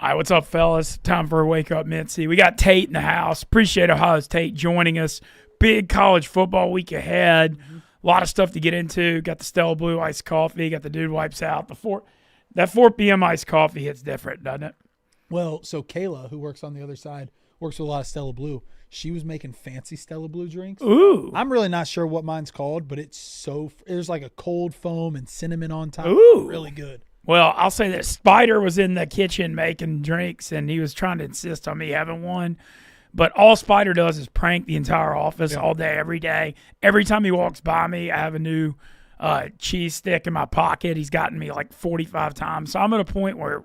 All right, what's up, fellas? Time for a Wake Up Mintzy. We got Tate in the house. Appreciate Ohio's Tate joining us. Big college football week ahead. A lot of stuff to get into. Got the Stella Blue iced coffee. Got the Dude Wipes Out. That 4 p.m. iced coffee hits different, doesn't it? Well, so Kayla, who works on the other side, works with a lot of Stella Blue. She was making fancy Stella Blue drinks. Ooh. I'm really not sure what mine's called, but there's like a cold foam and cinnamon on top. Ooh. Really good. Well, I'll say that Spider was in the kitchen making drinks, and he was trying to insist on me having one. But all Spider does is prank the entire office all day, every day. Every time he walks by me, I have a new cheese stick in my pocket. He's gotten me like 45 times. So I'm at a point where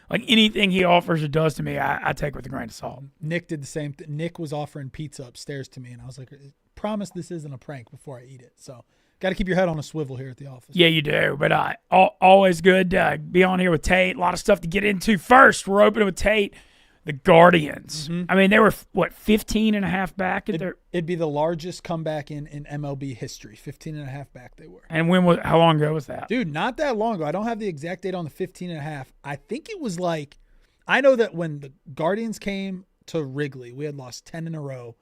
like anything he offers or does to me, I take with a grain of salt. Nick did the same thing. Nick was offering pizza upstairs to me, and I was like, promise this isn't a prank before I eat it. So got to keep your head on a swivel here at the office. Yeah, you do. But always good to be on here with Tate. A lot of stuff to get into. First, we're opening with Tate. The Guardians. I mean, they were, 15 and a half back? It'd be the largest comeback in MLB history. 15 and a half back they were. And how long ago was that? Dude, not that long ago. I don't have the exact date on the 15 and a half. I think it was like, I know that when the Guardians came to Wrigley, we had lost 10 in a row.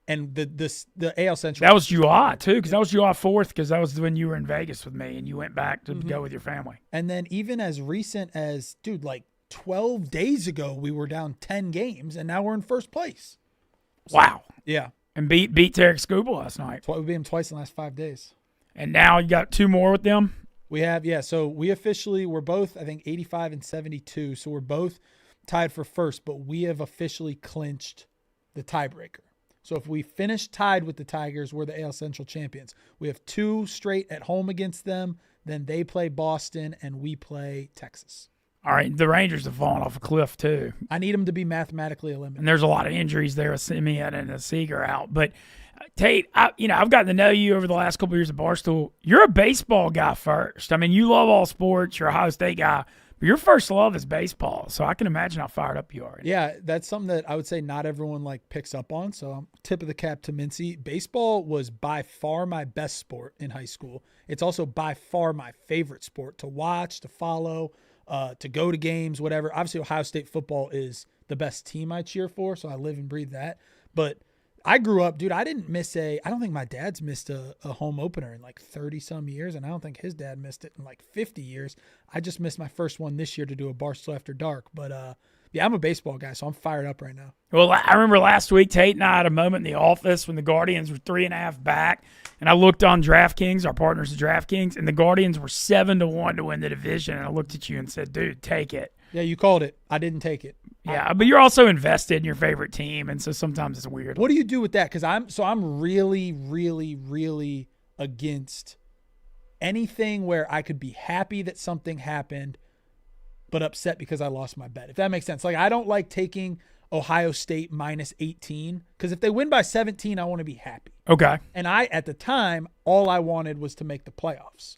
And the AL Central. That was July, too, because that was July 4th, because that was when you were in Vegas with me and you went back to go with your family. And then even as recent as, dude, like 12 days ago, we were down 10 games, and now we're in first place. So, wow. Yeah. And beat Tarek Skubal last night. We beat him twice in the last 5 days. And now you got 2 more with them? We have, yeah. So we're both, I think, 85 and 72. So we're both tied for first, but we have officially clinched the tiebreaker. So if we finish tied with the Tigers, we're the AL Central champions. We have 2 straight at home against them. Then they play Boston, and we play Texas. All right, the Rangers have fallen off a cliff, too. I need them to be mathematically eliminated. And there's a lot of injuries there with Simeon and a Seager out. But, Tate, I've gotten to know you over the last couple of years at Barstool. You're a baseball guy first. I mean, you love all sports. You're a Ohio State guy. But your first love is baseball, so I can imagine how fired up you are. Yeah, that's something that I would say not everyone picks up on. So tip of the cap to Mintzy. Baseball was by far my best sport in high school. It's also by far my favorite sport to watch, to follow, to go to games, whatever. Obviously, Ohio State football is the best team I cheer for, so I live and breathe that. But I grew up, dude, I don't think my dad's missed a home opener in like 30-some years, and I don't think his dad missed it in like 50 years. I just missed my first one this year to do a Barstool After Dark. But, yeah, I'm a baseball guy, so I'm fired up right now. Well, I remember last week, Tate and I had a moment in the office when the Guardians were 3.5 back, and I looked on DraftKings, our partners at DraftKings, and the Guardians were 7-1 to win the division, and I looked at you and said, dude, take it. Yeah, you called it. I didn't take it. Yeah, but you're also invested in your favorite team, and so sometimes it's weird. What do you do with that? Because I'm really, really, really against anything where I could be happy that something happened, but upset because I lost my bet, if that makes sense. Like, I don't like taking Ohio State minus 18, because if they win by 17, I want to be happy. Okay. And at the time, all I wanted was to make the playoffs,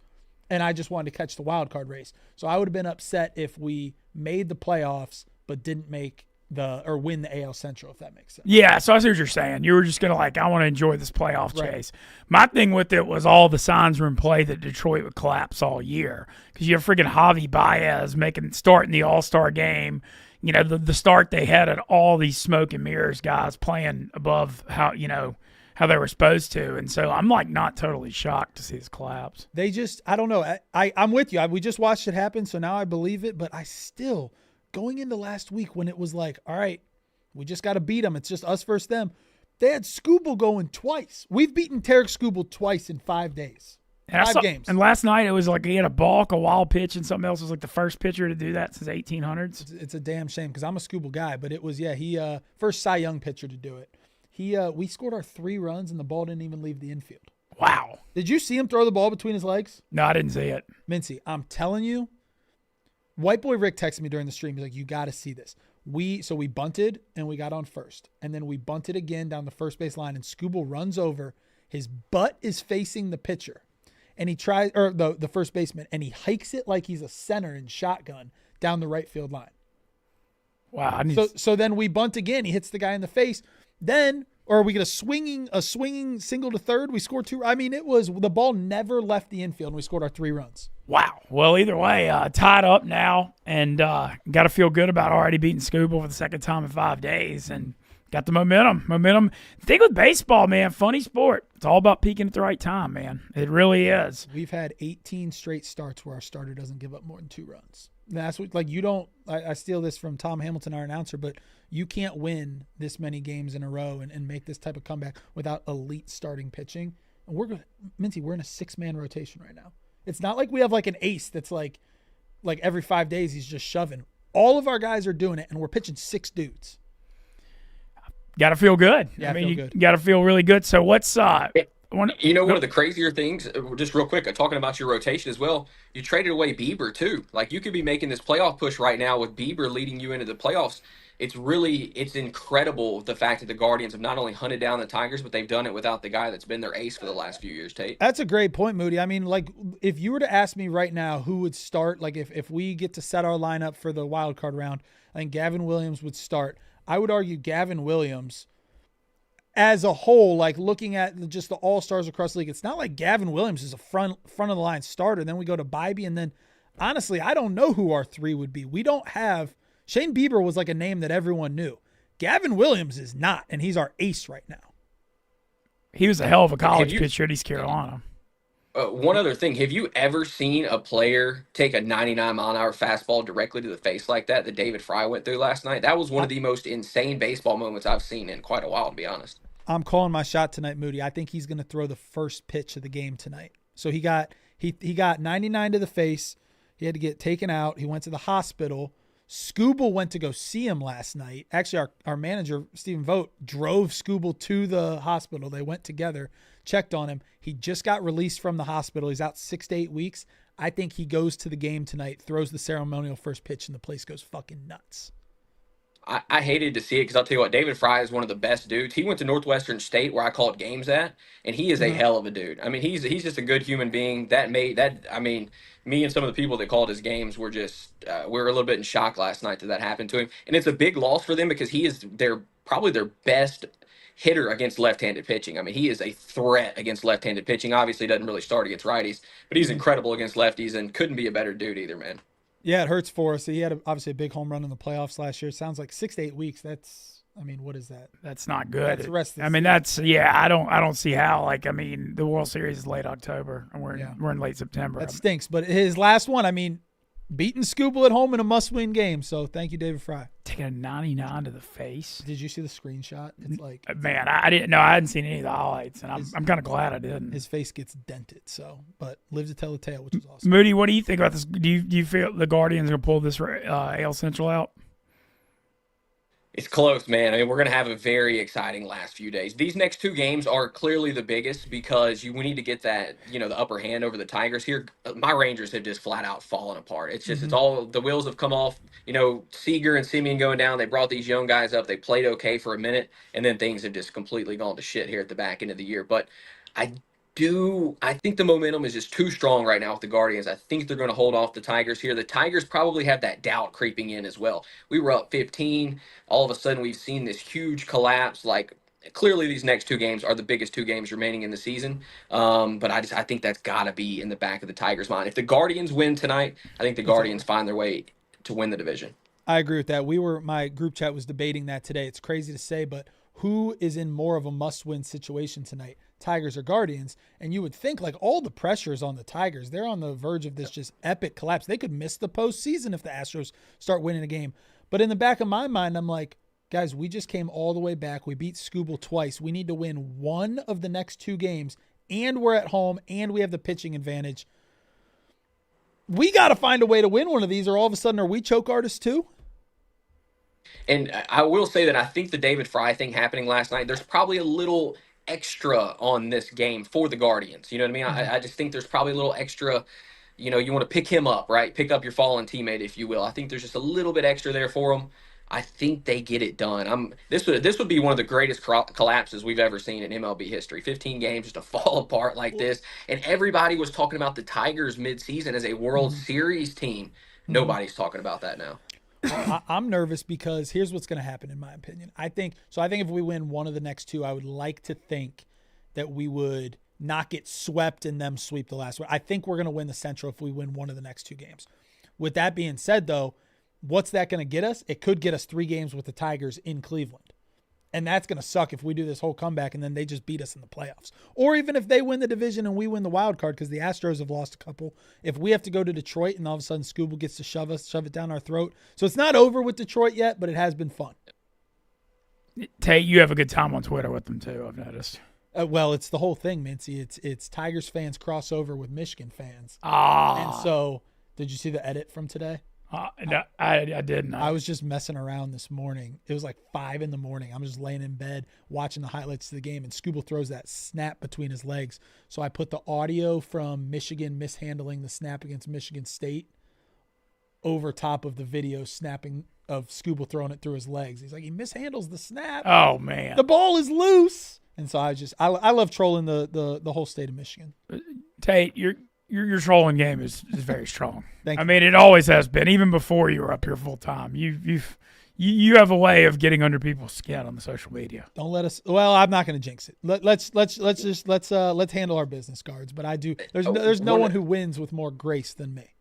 and I just wanted to catch the wild card race. So I would have been upset if we made the playoffs but didn't win the AL Central, if that makes sense. Yeah, so I see what you're saying. You were just going to I want to enjoy this playoff chase. My thing with it was all the signs were in play that Detroit would collapse all year, because you have freaking Javi Baez starting the All-Star game. You know, the start they had at all these smoke and mirrors guys playing above how they were supposed to. And so I'm not totally shocked to see this collapse. They just, I don't know. I'm with you. We just watched it happen, so now I believe it, but I still, going into last week when it was like, all right, we just got to beat them. It's just us versus them. They had Skubal going twice. We've beaten Tarek Skubal twice in 5 days. 5 games. And last night it was like he had a balk, a wild pitch, and something else. It was like the first pitcher to do that since 1800s. It's a damn shame, because I'm a Skubal guy, but it was, he first Cy Young pitcher to do it. We scored our 3 runs, and the ball didn't even leave the infield. Wow. Did you see him throw the ball between his legs? No, I didn't see it. Mintzy, I'm telling you, White Boy Rick texted me during the stream. He's like, you got to see this. We bunted, and we got on first. And then we bunted again down the first base line, and Skubal runs over. His butt is facing the pitcher. And he tries, or the first baseman, and he hikes it like he's a center in shotgun down the right field line. Wow. So then we bunt again. He hits the guy in the face. Then, or we get a swinging single to third. We scored 2. I mean, the ball never left the infield, and we scored our 3 runs. Wow. Well, either way, tied up now, and got to feel good about already beating Scuba for the second time in 5 days, and got the momentum. The thing with baseball, man, funny sport. It's all about peaking at the right time, man. It really is. We've had 18 straight starts where our starter doesn't give up more than 2 runs. That's what, like, you don't. I steal this from Tom Hamilton, our announcer, but you can't win this many games in a row and make this type of comeback without elite starting pitching. And we're in a 6-man rotation right now. It's not like we have like an ace that's like every 5 days he's just shoving. All of our guys are doing it, and we're pitching 6 dudes. Got to feel good. Yeah, you got to feel really good. So what's one of the crazier things, just real quick, talking about your rotation as well, you traded away Bieber too. Like, you could be making this playoff push right now with Bieber leading you into the playoffs. It's incredible the fact that the Guardians have not only hunted down the Tigers, but they've done it without the guy that's been their ace for the last few years, Tate. That's a great point, Moody. I mean, like, if you were to ask me right now who would start, like if we get to set our lineup for the wild card round, I think Gavin Williams would start. I would argue Gavin Williams as a whole, like looking at just the all-stars across the league, it's not like Gavin Williams is a front of the line starter. Then we go to Bibee, and then honestly, I don't know who our 3 would be. We don't have Shane Bieber was like a name that everyone knew. Gavin Williams is not, and he's our ace right now. He was a hell of a college pitcher at East Carolina. One other thing, have you ever seen a player take a 99-mile-an-hour fastball directly to the face like that David Fry went through last night? That was one of the most insane baseball moments I've seen in quite a while, to be honest. I'm calling my shot tonight, Moody. I think he's going to throw the first pitch of the game tonight. So he got 99 to the face. He had to get taken out. He went to the hospital. Scooble went to go see him last night. Actually, our manager, Stephen Vogt, drove Scooble to the hospital. They went together, checked on him. He just got released from the hospital. He's out 6 to 8 weeks. I think he goes to the game tonight, throws the ceremonial first pitch, and the place goes fucking nuts. I hated to see it because I'll tell you what, David Fry is one of the best dudes. He went to Northwestern State where I called games at, and he is a hell of a dude. I mean, he's just a good human being. Me and some of the people that called his games were just we were a little bit in shock last night that happened to him, and it's a big loss for them because he is probably their best hitter against left-handed pitching. I mean, he is a threat against left-handed pitching. Obviously, doesn't really start against righties, but he's incredible against lefties and couldn't be a better dude either, man. Yeah, it hurts for us. He had obviously a big home run in the playoffs last year. Sounds like 6 to 8 weeks. What is that? That's not good. That's the rest of the season. I don't see how. Like, I mean, the World Series is late October, and we're in late September. That stinks. But his last one, I mean, beating Scooble at home in a must-win game. So thank you, David Fry. Taking a 99 to the face. Did you see the screenshot? It's like, man, I didn't know. I hadn't seen any of the highlights, and I'm kind of glad I didn't. His face gets dented. So, but live to tell the tale, which is awesome. Moody, what do you think about this? Do you feel the Guardians are gonna pull this AL Central out? It's close, man. I mean, we're going to have a very exciting last few days. These next 2 games are clearly the biggest because we need to get that, the upper hand over the Tigers here. My Rangers have just flat out fallen apart. It's just, it's all, the wheels have come off. Seager and Simeon going down. They brought these young guys up. They played okay for a minute, and then things have just completely gone to shit here at the back end of the year. But I think the momentum is just too strong right now with the Guardians. I think they're going to hold off the Tigers here. The Tigers probably have that doubt creeping in as well. We were up 15. All of a sudden, we've seen this huge collapse. Like, clearly these next 2 games are the biggest 2 games remaining in the season. But I think that's got to be in the back of the Tigers' mind. If the Guardians win tonight, I think the Guardians find their way to win the division. I agree with that. My group chat was debating that today. It's crazy to say, but who is in more of a must-win situation tonight? Tigers or Guardians? And you would think like all the pressure is on the Tigers. They're on the verge of this just epic collapse. They could miss the postseason if the Astros start winning a game. But in the back of my mind, I'm like, guys, we just came all the way back. We beat Scooble twice. We need to win one of the next 2 games, and we're at home, and we have the pitching advantage. We got to find a way to win one of these, or all of a sudden, are we choke artists too? And I will say that I think the David Fry thing happening last night, there's probably a little extra on this game for the Guardians. You know what I mean? I just think there's probably a little extra, you want to pick him up, right? Pick up your fallen teammate, if you will. I think there's just a little bit extra there for him. I think they get it done. This would be one of the greatest collapses we've ever seen in MLB history. 15 games just to fall apart like this. And everybody was talking about the Tigers midseason as a World Series team. Nobody's talking about that now. I'm nervous because here's what's going to happen, in my opinion. I think if we win one of the next 2, I would like to think that we would not get swept and them sweep the last one. I think we're going to win the Central if we win one of the next 2 games. With that being said, though, what's that going to get us? It could get us 3 games with the Tigers in Cleveland. And that's going to suck if we do this whole comeback and then they just beat us in the playoffs. Or even if they win the division and we win the wild card, because the Astros have lost a couple. If we have to go to Detroit and all of a sudden Scooble gets to shove it down our throat. So it's not over with Detroit yet, but it has been fun. Tate, you have a good time on Twitter with them too, I've noticed. Well, it's the whole thing, Mintzy. It's Tigers fans crossover with Michigan fans. Ah. And so, did you see the edit from today? No, I didn't. I was just messing around this morning. It was like 5 a.m. I'm just laying in bed watching the highlights of the game, and Scooble throws that snap between his legs. So I put the audio from Michigan mishandling the snap against Michigan State over top of the video snapping of Scooble throwing it through his legs. He's like, he mishandles the snap. Oh, man. The ball is loose. And so I love trolling the whole state of Michigan. Tate, your trolling game is very strong. Thank you. I mean, it always has been, even before you were up here full time. You have a way of getting under people's skin on the social media. Don't let us. Well, I'm not going to jinx it. Let's handle our business cards. But I do. There's no one who wins with more grace than me.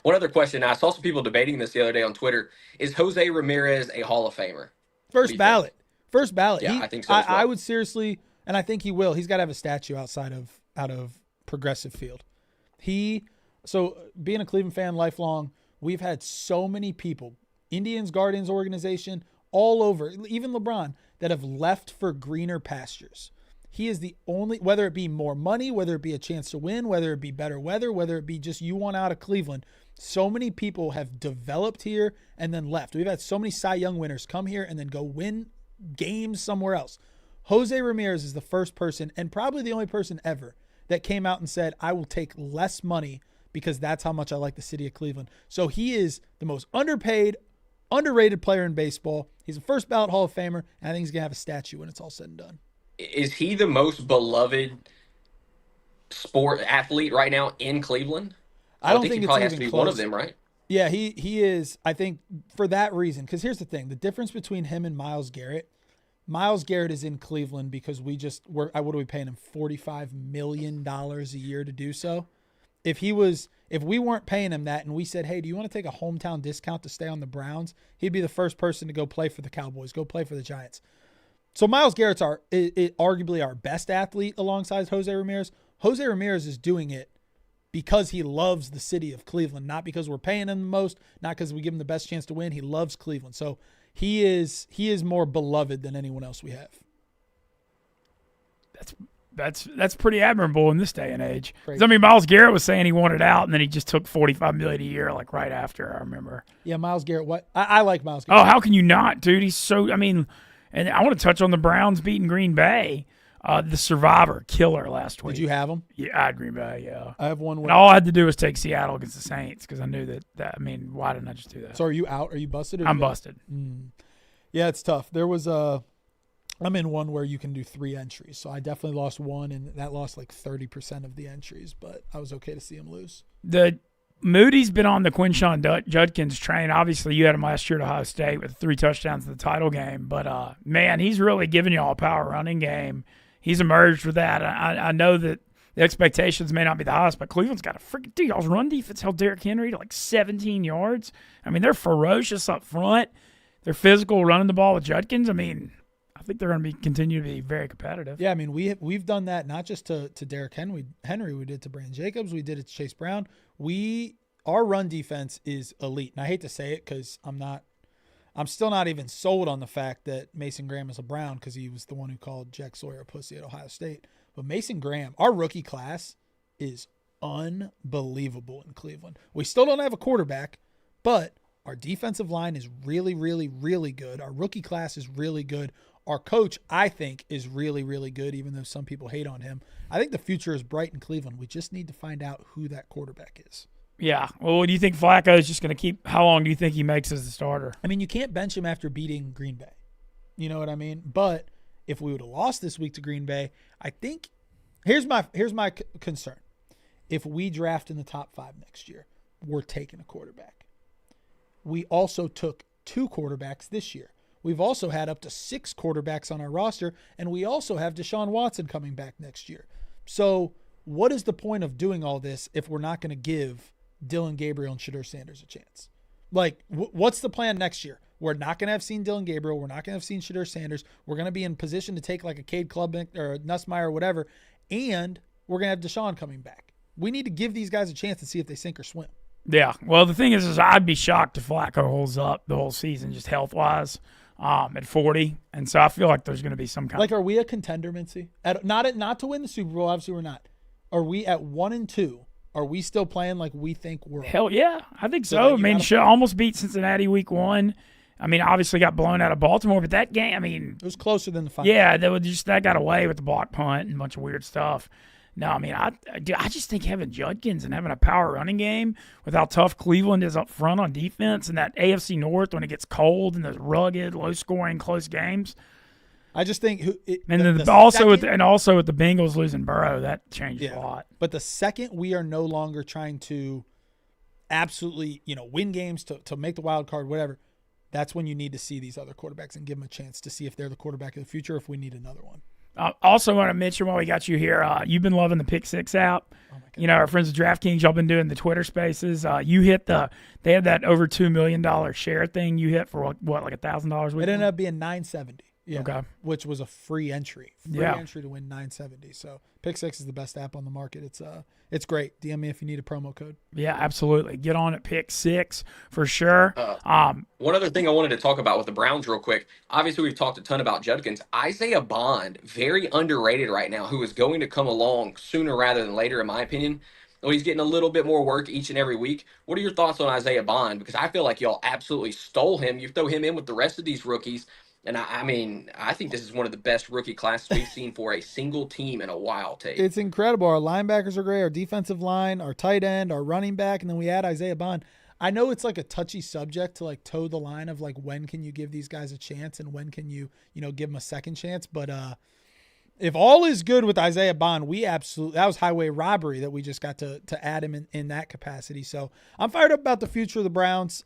One other question. I saw some people debating this the other day on Twitter. Is Jose Ramirez a Hall of Famer? First ballot. First ballot. Yeah, I think so as well. I would seriously, and I think he will. He's got to have a statue out of Progressive Field. So being a Cleveland fan lifelong, we've had so many people, Indians, Guardians organization, all over, even LeBron, that have left for greener pastures. He is the only, whether it be more money, whether it be a chance to win, whether it be better weather, whether it be just you want out of Cleveland. So many people have developed here and then left. We've had so many Cy Young winners come here and then go win games somewhere else. Jose Ramirez is the first person and probably the only person ever that came out and said, I will take less money because that's how much I like the city of Cleveland. So he is the most underpaid, underrated player in baseball. He's a first ballot Hall of Famer, and I think he's going to have a statue when it's all said and done. Is he the most beloved sport athlete right now in Cleveland? I don't think he it's probably even has to be close. one of them, right? Yeah, he is, I think, for that reason. Because here's the thing. The difference between him and Myles Garrett is in Cleveland because what are we paying him, $45 million a year to do so? If we weren't paying him that and we said, hey, do you want to take a hometown discount to stay on the Browns? He'd be the first person to go play for the Cowboys, go play for the Giants. So Myles Garrett's arguably our best athlete alongside Jose Ramirez. Jose Ramirez is doing it because he loves the city of Cleveland, not because we're paying him the most, not because we give him the best chance to win. He loves Cleveland. So he is more beloved than anyone else we have. That's pretty admirable in this day and age. I mean, Myles Garrett was saying he wanted out, and then he just took $45 million a year, like right after. I remember. Yeah, Myles Garrett. What I like Myles Garrett. Oh, how can you not, dude? He's so. I mean, and I want to touch on the Browns beating Green Bay. The Survivor killer last week. Did you have him? Yeah, I had Green Bay. Yeah, I have one. And all I had to do was take Seattle against the Saints because I knew that. I mean, why didn't I just do that? So are you out? Are you busted? I'm busted. Yeah, it's tough. There was I'm in one where you can do 3 entries. So I definitely lost one, and that lost like 30% of the entries, but I was okay to see him lose. The Moody's been on the Quinshon Judkins train. Obviously, you had him last year at Ohio State with 3 touchdowns in the title game. But, man, he's really giving y'all a power running game. He's emerged with that. I know that the expectations may not be the highest, but Cleveland's got a freaking – dude, y'all's run defense held Derrick Henry to like 17 yards. I mean, they're ferocious up front. They're physical running the ball with Judkins. I mean – I think they're going to continue to be very competitive. Yeah, I mean, we've done that not just to Derrick Henry. We did it to Brandon Jacobs. We did it to Chase Brown. Our run defense is elite. And I hate to say it because I'm still not even sold on the fact that Mason Graham is a Brown because he was the one who called Jack Sawyer a pussy at Ohio State. But Mason Graham, our rookie class is unbelievable in Cleveland. We still don't have a quarterback, but our defensive line is really, really, really good. Our rookie class is really good. Our coach, I think, is really, really good, even though some people hate on him. I think the future is bright in Cleveland. We just need to find out who that quarterback is. Yeah. Well, do you think Flacco is just going to keep – how long do you think he makes as the starter? I mean, you can't bench him after beating Green Bay. You know what I mean? But if we would have lost this week to Green Bay, I think – here's my concern. If we draft in the top 5 next year, we're taking a quarterback. We also took 2 quarterbacks this year. we've also had up to 6 quarterbacks on our roster, and we also have Deshaun Watson coming back next year. So what is the point of doing all this if we're not going to give Dylan Gabriel and Shedeur Sanders a chance? Like, what's the plan next year? We're not going to have seen Dylan Gabriel. We're not going to have seen Shedeur Sanders. We're going to be in position to take like a Cade Klubnik or a Nussmeier or whatever, and we're going to have Deshaun coming back. We need to give these guys a chance to see if they sink or swim. Yeah. Well, the thing is I'd be shocked if Flacco holds up the whole season just health-wise at 40. And so I feel like there's going to be some kind of – are we a contender, Mintzy? Not to win the Super Bowl. Obviously, we're not. Are we at 1-2? Are we still playing like we think we're – Hell yeah. I think so. I mean, almost beat Cincinnati week 1. I mean, obviously got blown out of Baltimore, but that game, I mean – it was closer than the final. Yeah, that got away with the block punt and a bunch of weird stuff. No, I mean, I just think having Judkins and having a power running game with how tough Cleveland is up front on defense and that AFC North when it gets cold and those rugged, low-scoring, close games. I just think also with the Bengals losing Burrow, that changes a lot. But the second we are no longer trying to absolutely, win games to make the wild card, whatever, that's when you need to see these other quarterbacks and give them a chance to see if they're the quarterback of the future, if we need another one. Also want to mention while we got you here, you've been loving the Pick Six app. Oh my God. Our friends at DraftKings, y'all been doing the Twitter Spaces. You hit they had that over $2 million share thing. You hit for what like $1,000? It ended up being $970. Yeah, okay. Which was a free entry. Entry to win $970. So Pick Six is the best app on the market. It's great. DM me if you need a promo code. Yeah, absolutely. Get on at Pick Six for sure. One other thing I wanted to talk about with the Browns real quick. Obviously, we've talked a ton about Judkins. Isaiah Bond, very underrated right now, who is going to come along sooner rather than later, in my opinion. Well, he's getting a little bit more work each and every week. What are your thoughts on Isaiah Bond? Because I feel like y'all absolutely stole him. You throw him in with the rest of these rookies. And I think this is one of the best rookie classes we've seen for a single team in a while, Tate. It's incredible. Our linebackers are great, our defensive line, our tight end, our running back, and then we add Isaiah Bond. I know it's like a touchy subject to like toe the line of like when can you give these guys a chance and when can you give them a second chance. But if all is good with Isaiah Bond, that was highway robbery that we just got to add him in that capacity. So I'm fired up about the future of the Browns.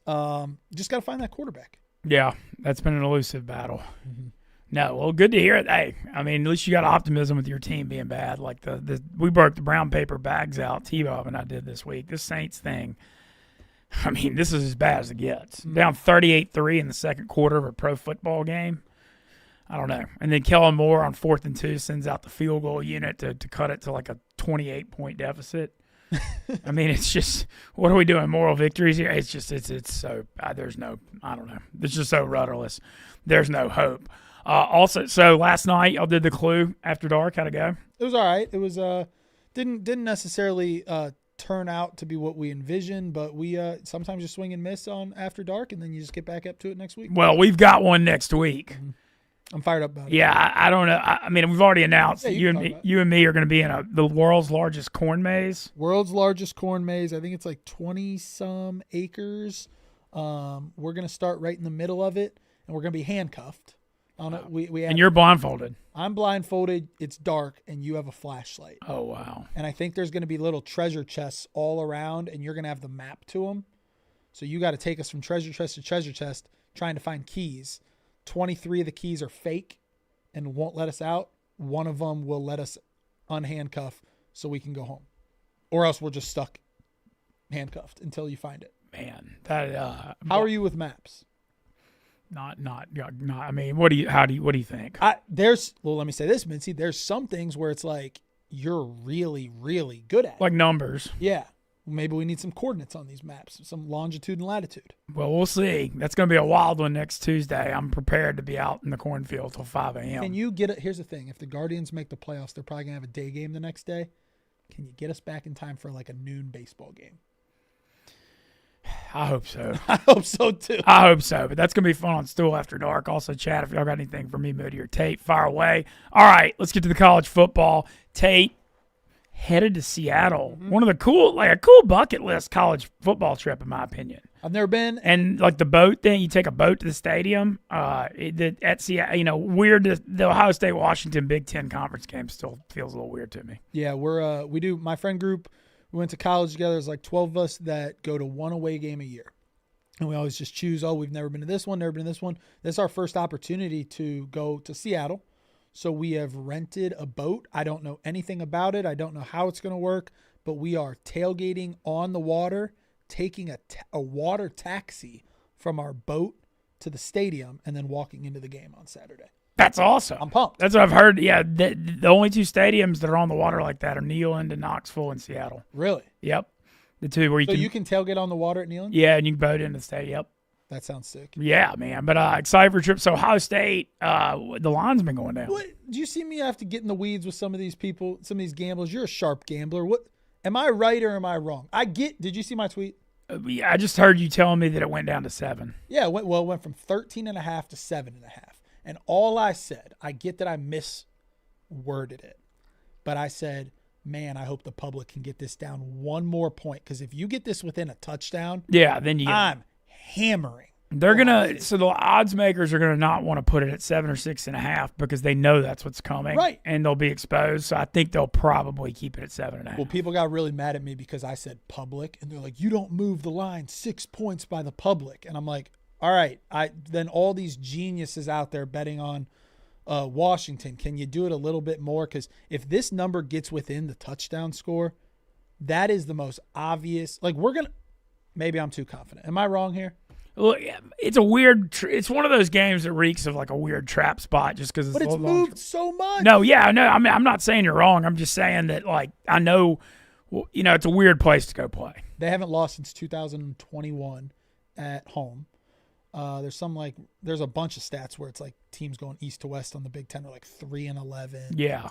Just got to find that quarterback. Yeah, that's been an elusive battle. Mm-hmm. No, well, good to hear it. Hey, I mean, at least you got optimism with your team being bad. Like we broke the brown paper bags out, T-Bob and I did this week. This Saints thing, I mean, this is as bad as it gets. Mm-hmm. Down 38-3 in the second quarter of a pro football game. I don't know. And then Kellen Moore on 4th and 2 sends out the field goal unit to cut it to like a 28-point deficit. I mean, it's just, what are we doing? Moral victories here? It's just, it's so, there's no, I don't know. It's just so rudderless. There's no hope. Also, so last night, y'all did the Clue After Dark. How'd it go? It was all right. It was, didn't necessarily turn out to be what we envisioned, but we sometimes just swing and miss on After Dark, and then you just get back up to it next week. Well, we've got one next week. Mm-hmm. I'm fired up about it. Yeah, I don't know. I mean, we've already announced that you and me are going to be in the world's largest corn maze. World's largest corn maze. I think it's like 20-some acres. We're going to start right in the middle of it, and we're going to be handcuffed on it. And you're blindfolded. I'm blindfolded. It's dark, and you have a flashlight. Oh, wow. And I think there's going to be little treasure chests all around, and you're going to have the map to them. So you got to take us from treasure chest to treasure chest trying to find keys. 23 of the keys are fake and won't let us out. One of them will let us unhandcuff so we can go home. Or else we're just stuck handcuffed until you find it. Man, that how are you with maps? Not I mean, what do you think? Let me say this, Mintzy. There's some things where it's like you're really, really good at. Like numbers. Yeah. Maybe we need some coordinates on these maps, some longitude and latitude. Well, we'll see. That's going to be a wild one next Tuesday. I'm prepared to be out in the cornfield till 5 a.m. Can you get it? Here's the thing. If the Guardians make the playoffs, they're probably going to have a day game the next day. Can you get us back in time for like a noon baseball game? I hope so. I hope so, too. I hope so. But that's going to be fun on Stool After Dark. Also, chat, if y'all got anything for me, Moody or Tate, fire away. All right, let's get to the college football. Tate headed to Seattle. Mm-hmm. One of the cool bucket list college football trip, in my opinion. I've never been. And like the boat thing, you take a boat to the stadium. At Seattle, weird. The Ohio State Washington Big Ten conference game still feels a little weird to me. Yeah, we do. My friend group, we went to college together. There's like 12 of us that go to one away game a year. And we always just choose, oh, we've never been to this one, never been to this one. This is our first opportunity to go to Seattle. So we have rented a boat. I don't know anything about it. I don't know how it's going to work, but we are tailgating on the water, taking a water taxi from our boat to the stadium, and then walking into the game on Saturday. That's awesome. I'm pumped. That's what I've heard. Yeah, the only two stadiums that are on the water like that are Neyland and Knoxville and Seattle. Really? Yep. The two where you can tailgate on the water at Neyland? Yeah, and you can boat into the stadium. Yep. That sounds sick. Yeah, man. But excited for a trip. So Ohio State, the line's been going down. What, do you see me have to get in the weeds with some of these people, some of these gamblers? You're a sharp gambler. What am I right or am I wrong? Did you see my tweet? Yeah, I just heard you telling me that it went down to 7. Yeah, it went from 13.5 to 7.5. And all I said, I get that I misworded it, but I said, man, I hope the public can get this down one more point, because if you get this within a touchdown, yeah, then I'm hammering. They're gonna. So the odds makers are gonna not want to put it at 7 or 6.5 because they know that's what's coming, right? And they'll be exposed. So I think they'll probably keep it at 7.5. Well, people got really mad at me because I said public, and they're like, "You don't move the line 6 points by the public," and I'm like, all right, then all these geniuses out there betting on Washington, can you do it a little bit more? Because if this number gets within the touchdown score, that is the most obvious. Like, maybe I'm too confident. Am I wrong here? Well, it's a weird. It's one of those games that reeks of like a weird trap spot, just because it's. But it's moved so much. No, yeah, I know. I mean, I'm not saying you're wrong. I'm just saying that, like, I know, it's a weird place to go play. They haven't lost since 2021 at home. There's a bunch of stats where it's like teams going east to west on the Big Ten are like 3-11. Yeah,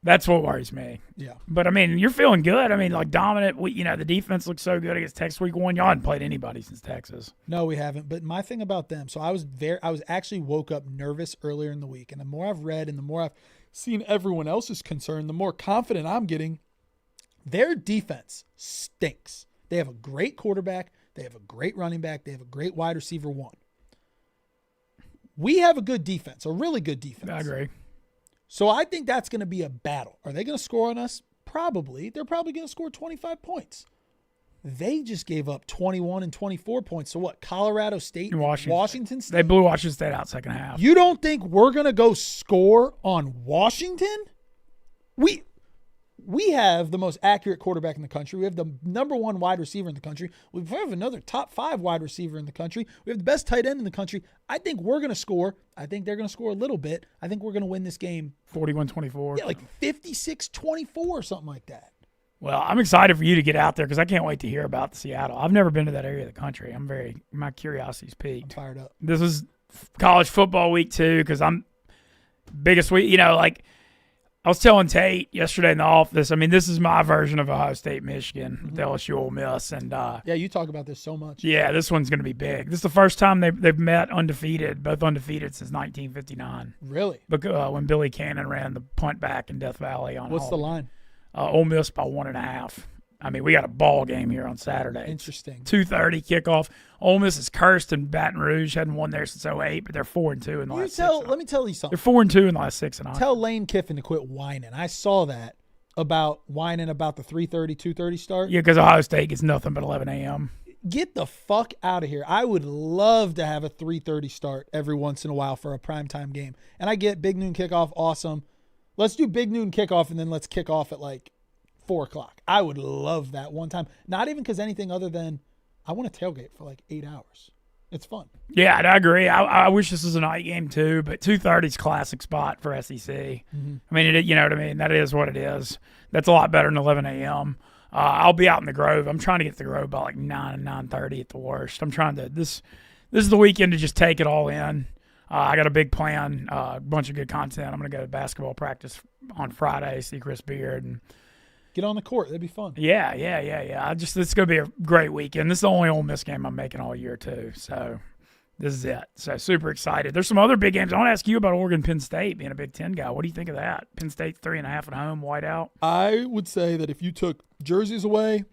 that's what worries me. Yeah, but I mean, you're feeling good. I mean, like dominant. The defense looks so good against Texas week 1. Y'all hadn't played anybody since Texas. No, we haven't. But my thing about them, so I was actually woke up nervous earlier in the week, and the more I've read and the more I've seen everyone else's concern, the more confident I'm getting. Their defense stinks. They have a great quarterback. They have a great running back. They have a great wide receiver 1. We have a good defense, a really good defense. I agree. So I think that's going to be a battle. Are they going to score on us? Probably. They're probably going to score 25 points. They just gave up 21 and 24 points. So what? Colorado State, Washington State? They blew Washington State out second half. You don't think we're going to go score on Washington? We have the most accurate quarterback in the country. We have the number 1 wide receiver in the country. We have another top 5 wide receiver in the country. We have the best tight end in the country. I think we're going to score. I think they're going to score a little bit. I think we're going to win this game 41-24. Yeah, like 56-24 or something like that. Well, I'm excited for you to get out there because I can't wait to hear about Seattle. I've never been to that area of the country. My curiosity's peaked. I'm fired up. This is college football week too because I'm biggest week. I was telling Tate yesterday in the office, I mean, this is my version of Ohio State, Michigan, with LSU Ole Miss. And yeah, you talk about this so much. Yeah, this one's going to be big. This is the first time they've met undefeated, both undefeated since 1959. Really? Because when Billy Cannon ran the punt back in Death Valley on What's the line? Ole Miss by 1.5. I mean, we got a ball game here on Saturday. Interesting. 2:30 kickoff. Ole Miss is cursed in Baton Rouge. Hadn't won there since 2008, but they're 4-2 in the last 6. Let me tell you something. They're 4-2 in the last 6 and 9. Tell Lane Kiffin to quit whining. I saw that about whining about the 3:30, 2:30 start. Yeah, because Ohio State gets nothing but 11 a.m. Get the fuck out of here. I would love to have a 3:30 start every once in a while for a primetime game. And I get big noon kickoff, awesome. Let's do big noon kickoff, and then let's kick off at like 4 o'clock. I would love that one time. Not even because anything other than I want to tailgate for like 8 hours. It's fun. Yeah, I agree. I wish this was a night game too, but 2:30 is classic spot for SEC. Mm-hmm. I mean, you know what I mean? That is what it is. That's a lot better than 11 a.m. I'll be out in the Grove. I'm trying to get to the Grove by like 9:30 at the worst. I'm trying to this is the weekend to just take it all in. I got a big plan, a bunch of good content. I'm going to go to basketball practice on Friday, see Chris Beard, and get on the court. That'd be fun. Yeah. It's going to be a great weekend. This is the only Ole Miss game I'm making all year, too. So this is it. So super excited. There's some other big games. I want to ask you about Oregon Penn State being a Big Ten guy. What do you think of that? Penn State 3.5 at home, whiteout. I would say that if you took jerseys away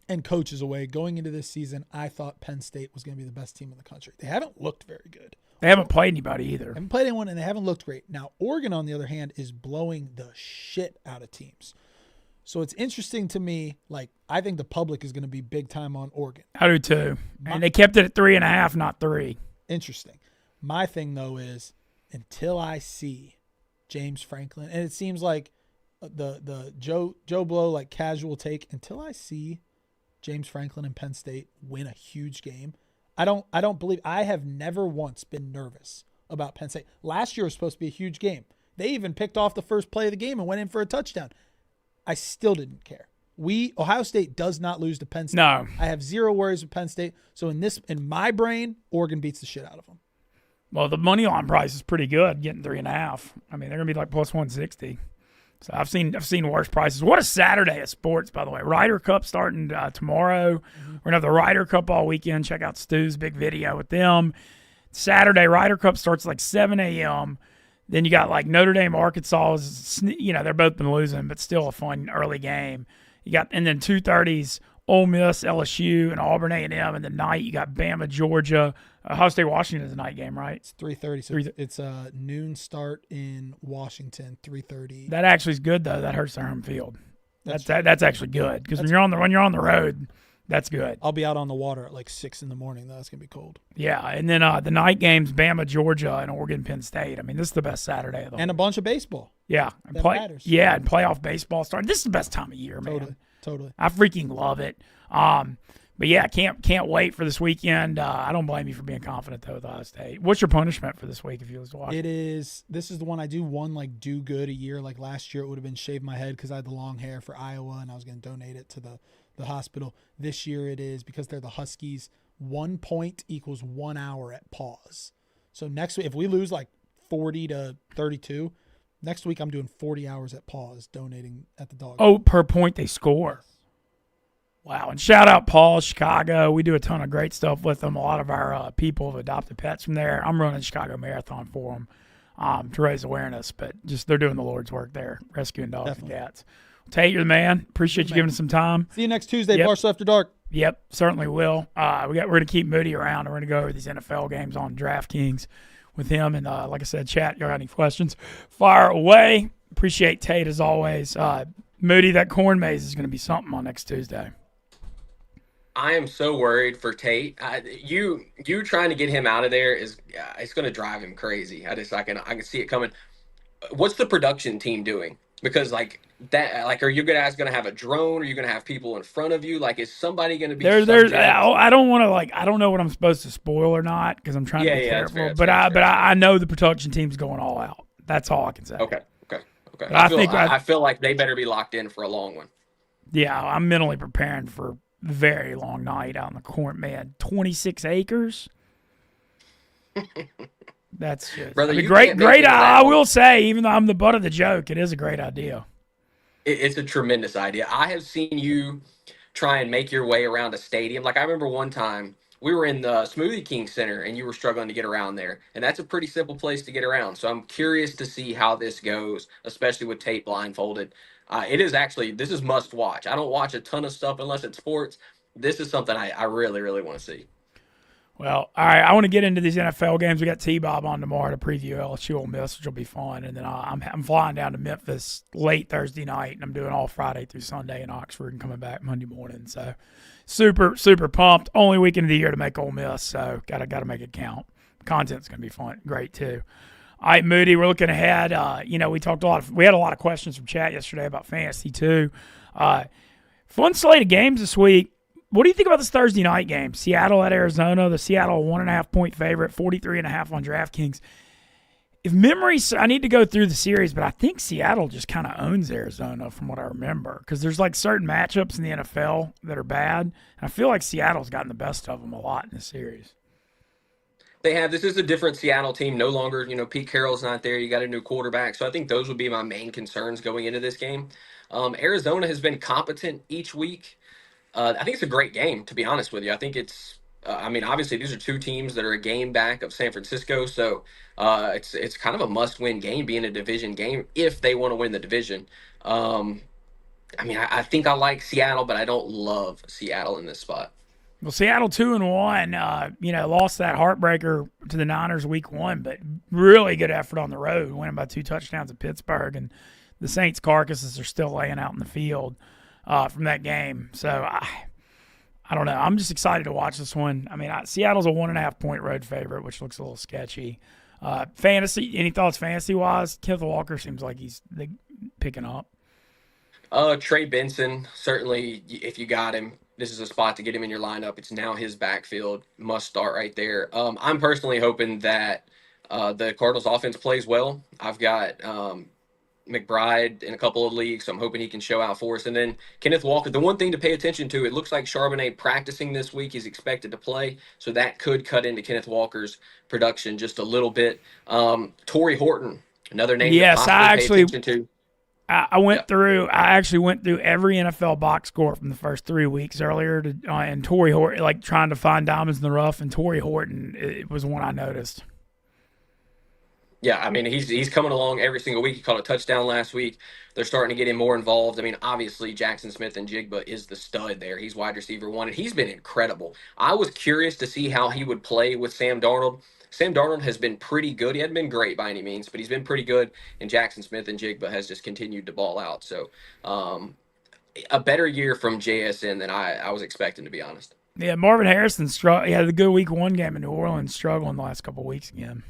and coaches away going into this season, I thought Penn State was going to be the best team in the country. They haven't looked very good. They haven't played anybody either. Haven't played anyone, and they haven't looked great. Now, Oregon, on the other hand, is blowing the shit out of teams. So it's interesting to me. Like, I think the public is going to be big time on Oregon. I do too. And they kept it at 3.5, not 3. Interesting. My thing, though, is until I see James Franklin, and it seems like the Joe Blow, like, casual take, until I see James Franklin and Penn State win a huge game, I don't believe. I have never once been nervous about Penn State. Last year was supposed to be a huge game. They even picked off the first play of the game and went in for a touchdown. I still didn't care. Ohio State does not lose to Penn State. No. I have zero worries with Penn State. So in my brain, Oregon beats the shit out of them. Well, the money line price is pretty good, getting 3.5. I mean, they're gonna be like plus 160. So I've seen worse prices. What a Saturday of sports, by the way. Ryder Cup starting tomorrow. We're gonna have the Ryder Cup all weekend. Check out Stu's big video with them. Saturday, Ryder Cup starts like 7 a.m. Then you got like Notre Dame, Arkansas. They're both been losing, but still a fun early game. And then 2:30s, Ole Miss, LSU, and Auburn A&M. And the night you got Bama, Georgia. Ohio State, Washington is a night game, right? It's 3:30. So it's a noon start in Washington. 3:30. That actually is good though. That hurts their home field. That's actually good because when you're on the road, that's good. I'll be out on the water at like 6 in the morning. Though. That's gonna be cold. Yeah, and then the night games, Bama, Georgia, and Oregon, Penn State. I mean, this is the best Saturday of the and a bunch of baseball. Yeah, and matters. Yeah, and playoff baseball starting. This is the best time of year, man. Totally. I freaking love it. But yeah, can't wait for this weekend. I don't blame you for being confident though with Ohio State. What's your punishment for this week if you was to watch? This is the one I do one like do good a year. Like last year, it would have been shave my head because I had the long hair for Iowa and I was going to donate it to the hospital. This year it is because they're the Huskies. 1 point equals 1 hour at pause. So next week, if we lose like 40-32, next week I'm doing 40 hours at pause donating at the dog. Oh, per point they score. Wow. And shout out Paul, Chicago. We do a ton of great stuff with them. A lot of our people have adopted pets from there. I'm running Chicago Marathon for them to raise awareness, but just they're doing the Lord's work there, rescuing dogs and cats. Tate, you're the man. Appreciate you giving us some time. See you next Tuesday, Barstool After Dark. Yep, certainly will. We're going to keep Moody around, and we're going to go over these NFL games on DraftKings with him. And like I said, chat, y'all got any questions, fire away. Appreciate Tate as always. Moody, that corn maze is going to be something on next Tuesday. I am so worried for Tate. You trying to get him out of there it's going to drive him crazy. I can see it coming. What's the production team doing? Because are you guys going to have a drone? Are you going to have people in front of you? Like, is somebody going to be? I don't want to I don't know what I'm supposed to spoil or not because I'm trying to be careful. But I know the production team's going all out. That's all I can say. Okay. I feel like they better be locked in for a long one. Yeah, I'm mentally preparing for a very long night out in the corn, man. 26 acres. That's just Brother, great. I will say, even though I'm the butt of the joke, it is a great idea. It's a tremendous idea. I have seen you try and make your way around a stadium. Like I remember one time we were in the Smoothie King Center and you were struggling to get around there. And that's a pretty simple place to get around. So I'm curious to see how this goes, especially with Tate blindfolded. This is must watch. I don't watch a ton of stuff unless it's sports. This is something I really, really want to see. Well, all right, I want to get into these NFL games. We got T-Bob on tomorrow to preview LSU Ole Miss, which will be fun. And then I'm flying down to Memphis late Thursday night, and I'm doing all Friday through Sunday in Oxford and coming back Monday morning. So super, super pumped. Only weekend of the year to make Ole Miss, so got to make it count. Content's going to be fun, great too. All right, Moody, we're looking ahead. We had a lot of questions from chat yesterday about fantasy too. Fun slate of games this week. What do you think about this Thursday night game? Seattle at Arizona. The Seattle 1.5 point favorite, 43.5 on DraftKings. If I need to go through the series, but I think Seattle just kind of owns Arizona from what I remember because there's like certain matchups in the NFL that are bad. And I feel like Seattle's gotten the best of them a lot in the series. They have. This is a different Seattle team. No longer, Pete Carroll's not there. You got a new quarterback. So I think those would be my main concerns going into this game. Arizona has been competent each week. I think it's a great game, to be honest with you. I think obviously these are two teams that are a game back of San Francisco. So it's kind of a must-win game, being a division game, if they want to win the division. I think I like Seattle, but I don't love Seattle in this spot. Well, Seattle 2-1, lost that heartbreaker to the Niners week 1, but really good effort on the road, winning by 2 touchdowns at Pittsburgh. And the Saints carcasses are still laying out in the field from that game. So I don't know. I'm just excited to watch this one. I mean, Seattle's a 1.5 point road favorite, which looks a little sketchy. Fantasy, any thoughts fantasy wise? Kenneth Walker seems like he's picking up. Trey Benson, certainly, if you got him, this is a spot to get him in your lineup. It's now his backfield. Must start right there. I'm personally hoping that the Cardinals offense plays well. I've got McBride in a couple of leagues, so I'm hoping he can show out for us. And then Kenneth Walker, the one thing to pay attention to, it looks like Charbonnet practicing this week. He's expected to play, so that could cut into Kenneth Walker's production just a little bit. Torrey Horton, another name to Yes, I possibly pay actually attention to. I actually went through every NFL box score from the first 3 weeks earlier and Torrey Horton, like trying to find diamonds in the rough, and Torrey Horton it was one I noticed. Yeah, I mean he's coming along every single week. He caught a touchdown last week. They're starting to get him more involved. I mean, obviously Jackson Smith and Jigba is the stud there. He's wide receiver one, and he's been incredible. I was curious to see how he would play with Sam Darnold. Sam Darnold has been pretty good. He hadn't been great by any means, but he's been pretty good. And Jackson Smith and Jigba has just continued to ball out. So, a better year from JSN than I was expecting, to be honest. Yeah, Marvin Harrison he had a good week 1 game in New Orleans, struggling the last couple of weeks again.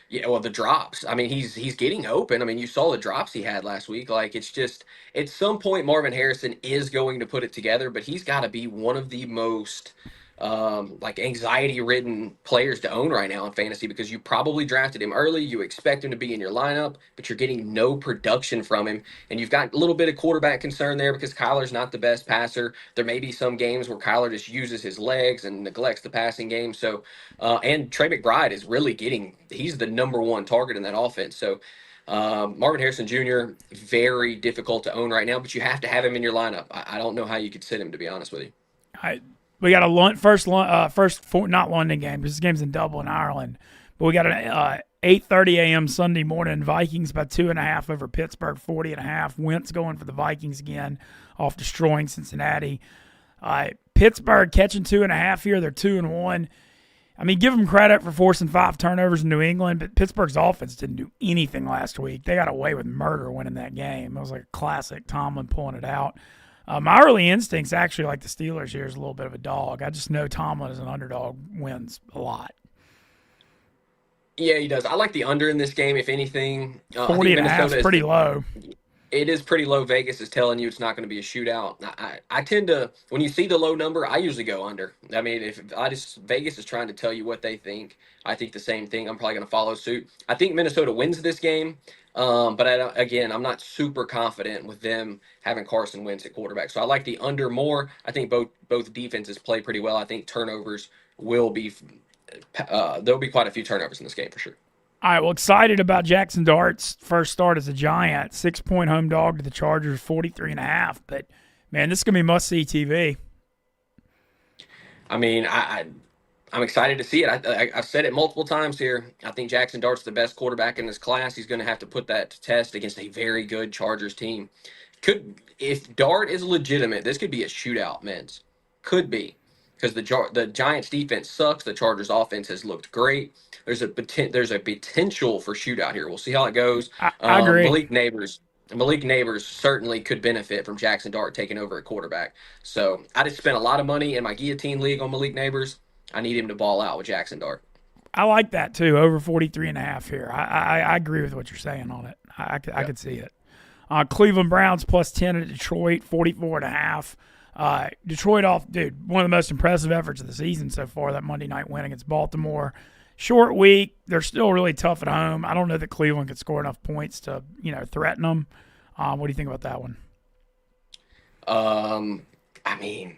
Yeah, well, the drops. I mean, he's getting open. I mean, you saw the drops he had last week. Like, it's just at some point Marvin Harrison is going to put it together, but he's got to be one of the most like anxiety-ridden players to own right now in fantasy because you probably drafted him early. You expect him to be in your lineup, but you're getting no production from him, and you've got a little bit of quarterback concern there because Kyler's not the best passer. There may be some games where Kyler just uses his legs and neglects the passing game. So, and Trey McBride is really he's the number one target in that offense. So, Marvin Harrison Jr., very difficult to own right now, but you have to have him in your lineup. I don't know how you could sit him, to be honest with you. We got not London game. This game's in Dublin, Ireland. But we got an 8:30 a.m. Sunday morning. Vikings by 2.5 over Pittsburgh, 40.5. Wentz going for the Vikings again, off destroying Cincinnati. Pittsburgh catching 2.5 here. They're 2-1. I mean, give them credit for forcing 5 turnovers in New England, but Pittsburgh's offense didn't do anything last week. They got away with murder winning that game. It was like a classic Tomlin pulling it out. My early instincts actually like the Steelers here is a little bit of a dog. I just know Tomlin as an underdog wins a lot. Yeah, he does. I like the under in this game, if anything. 40.5 is pretty low. It is pretty low. Vegas is telling you it's not going to be a shootout. I tend to, when you see the low number, I usually go under. I mean, if Vegas is trying to tell you what they think, I think the same thing. I'm probably going to follow suit. I think Minnesota wins this game, but I'm not super confident with them having Carson Wentz at quarterback. So I like the under more. I think both defenses play pretty well. I think turnovers will be there'll be quite a few turnovers in this game for sure. All right, well, excited about Jackson Dart's first start as a Giant. 6-point home dog to the Chargers, 43.5. But, man, this is going to be must-see TV. I mean, I'm excited to see it. I've said it multiple times here. I think Jackson Dart's the best quarterback in this class. He's going to have to put that to test against a very good Chargers team. If Dart is legitimate, this could be a shootout, Mintz. Could be. Because the Giants' defense sucks. The Chargers' offense has looked great. There's a potential for shootout here. We'll see how it goes. I agree. Malik Neighbors certainly could benefit from Jackson Dart taking over at quarterback. So I just spent a lot of money in my guillotine league on Malik Neighbors. I need him to ball out with Jackson Dart. I like that too. Over 43.5 here. I agree with what you're saying on it. I could see it. Cleveland Browns plus 10 at Detroit, 44.5. Detroit one of the most impressive efforts of the season so far, that Monday night win against Baltimore. Short week. They're still really tough at home. I don't know that Cleveland could score enough points to, threaten them. What do you think about that one? I mean,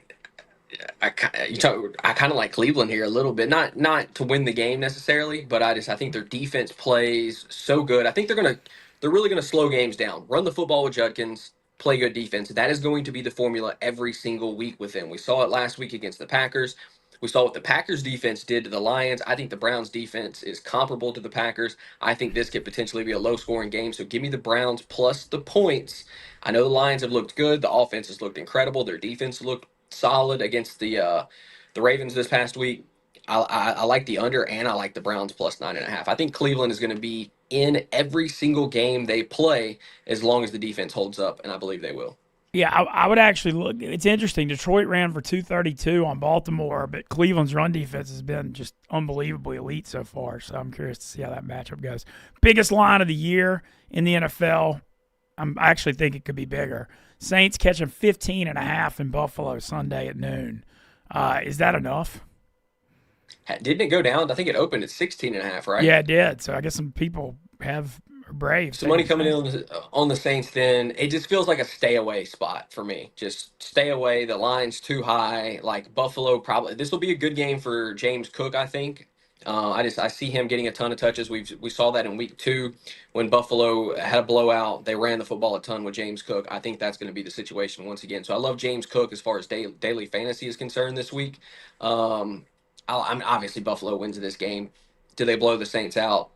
I kind of like Cleveland here a little bit. Not to win the game necessarily, but I think their defense plays so good. I think they're really gonna slow games down. Run the football with Judkins. Play good defense. That is going to be the formula every single week with them. We saw it last week against the Packers. We saw what the Packers defense did to the Lions. I think the Browns defense is comparable to the Packers. I think this could potentially be a low-scoring game, so give me the Browns plus the points. I know the Lions have looked good. The offense has looked incredible. Their defense looked solid against the Ravens this past week. I like the under, and I like the Browns plus 9.5. I think Cleveland is going to be in every single game they play as long as the defense holds up, and I believe they will. Yeah, I would actually look. It's interesting. Detroit ran for 232 on Baltimore, but Cleveland's run defense has been just unbelievably elite so far. So I'm curious to see how that matchup goes. Biggest line of the year in the NFL. I actually think it could be bigger. Saints catching 15.5 in Buffalo Sunday at noon. Is that enough? Didn't it go down? I think it opened at 16.5, right? Yeah, it did. So I guess some people have brave. Some money coming in on the Saints, then it just feels like a stay away spot for me. Just stay away. The line's too high. Like Buffalo, probably this will be a good game for James Cook. I think. I see him getting a ton of touches. We saw that in week 2 when Buffalo had a blowout. They ran the football a ton with James Cook. I think that's going to be the situation once again. So I love James Cook as far as daily fantasy is concerned this week. I'm obviously Buffalo wins this game. Do they blow the Saints out?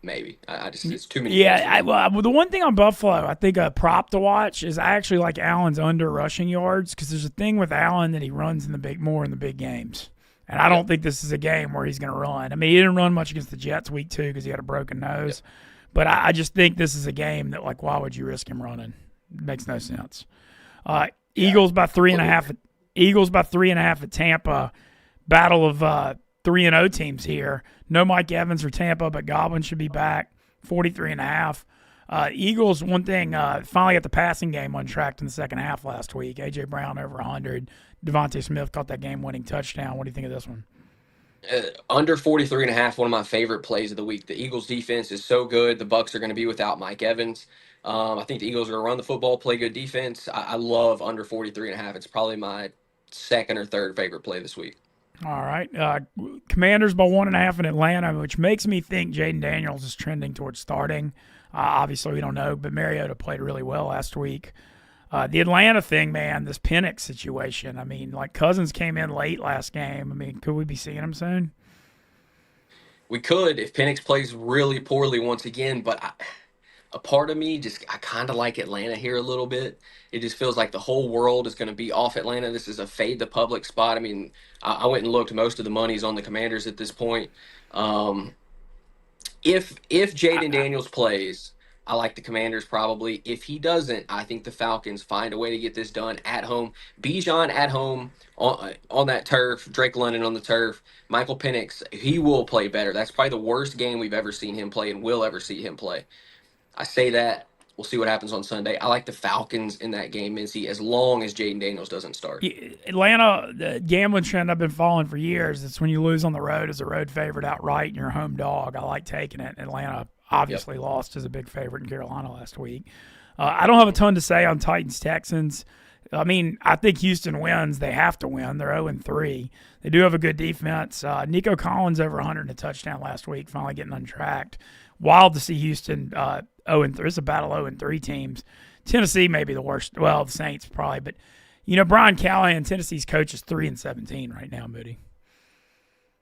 Maybe. I just it's too many. Yeah, well, the one thing on Buffalo, I think a prop to watch is I actually like Allen's under rushing yards because there's a thing with Allen that he runs in the big games, and I don't think this is a game where he's going to run. I mean, he didn't run much against the Jets week 2 because he had a broken nose, but I just think this is a game that like why would you risk him running? It makes no sense. Eagles by 3.5. Eagles by 3.5 at Tampa. Battle of 3-0 teams here. No Mike Evans or Tampa, but Godwin should be back. 43.5. Eagles, one thing, finally got the passing game untracked in the second half last week. A.J. Brown over 100. Devontae Smith caught that game-winning touchdown. What do you think of this one? Under 43.5, one of my favorite plays of the week. The Eagles defense is so good. The Bucs are going to be without Mike Evans. I think the Eagles are going to run the football, play good defense. I love under 43.5. It's probably my second or third favorite play this week. All right. Commanders by 1.5 in Atlanta, which makes me think Jaden Daniels is trending towards starting. Obviously, we don't know, but Mariota played really well last week. The Atlanta thing, man, this Penix situation. I mean, like Cousins came in late last game. I mean, could we be seeing him soon? We could if Penix plays really poorly once again, but a part of me I kind of like Atlanta here a little bit. It just feels like the whole world is going to be off Atlanta. This is a fade the public spot. I mean, I went and looked. Most of the money's on the Commanders at this point. If Jaden Daniels plays, I like the Commanders probably. If he doesn't, I think the Falcons find a way to get this done at home. Bijan at home on that turf. Drake London on the turf. Michael Penix, he will play better. That's probably the worst game we've ever seen him play and will ever see him play. I say that. We'll see what happens on Sunday. I like the Falcons in that game, Mintzy, as long as Jaden Daniels doesn't start. Atlanta, the gambling trend I've been following for years, it's when you lose on the road as a road favorite outright and you're a home dog. I like taking it. Atlanta obviously lost as a big favorite in Carolina last week. I don't have a ton to say on Titans-Texans. I mean, I think Houston wins. They have to win. They're 0-3. They do have a good defense. Nico Collins over 100 and a touchdown last week, finally getting untracked. Wild to see Houston 0-3. It's a battle of 0-3 teams. Tennessee may be the worst. Well, the Saints probably. But, Brian Callahan, Tennessee's coach, is 3-17 right now, Moody.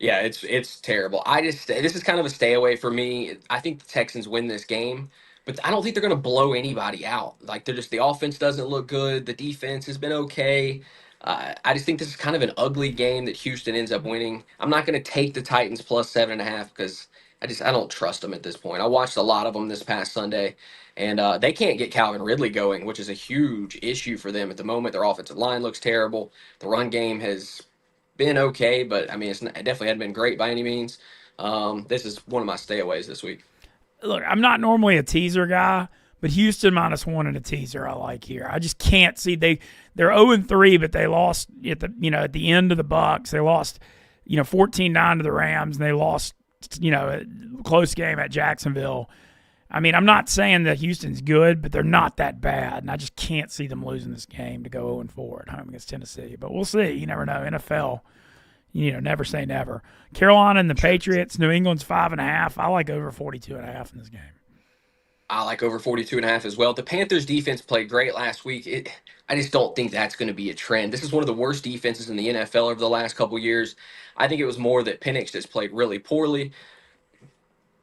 Yeah, it's terrible. This is kind of a stay away for me. I think the Texans win this game, but I don't think they're going to blow anybody out. Like the offense doesn't look good. The defense has been okay. I just think this is kind of an ugly game that Houston ends up winning. I'm not going to take the Titans plus 7.5 because I don't trust them at this point. I watched a lot of them this past Sunday, and they can't get Calvin Ridley going, which is a huge issue for them at the moment. Their offensive line looks terrible. The run game has been okay, but I mean, it definitely hadn't been great by any means. This is one of my stayaways this week. Look, I'm not normally a teaser guy, but Houston -1 and a teaser I like here. I just can't see they're 0-3, but they lost at the end of the Bucs. They lost 14-9 to the Rams, and they lost a close game at Jacksonville. I mean, I'm not saying that Houston's good, but they're not that bad, and I just can't see them losing this game to go 0-4 at home against Tennessee. But we'll see. You never know. NFL, never say never. Carolina and the Patriots. New England's 5.5. I like over 42.5 in this game. I like over 42.5 as well. The Panthers defense played great last week. I just don't think that's going to be a trend. This is one of the worst defenses in the NFL over the last couple years. I think it was more that Penix just played really poorly.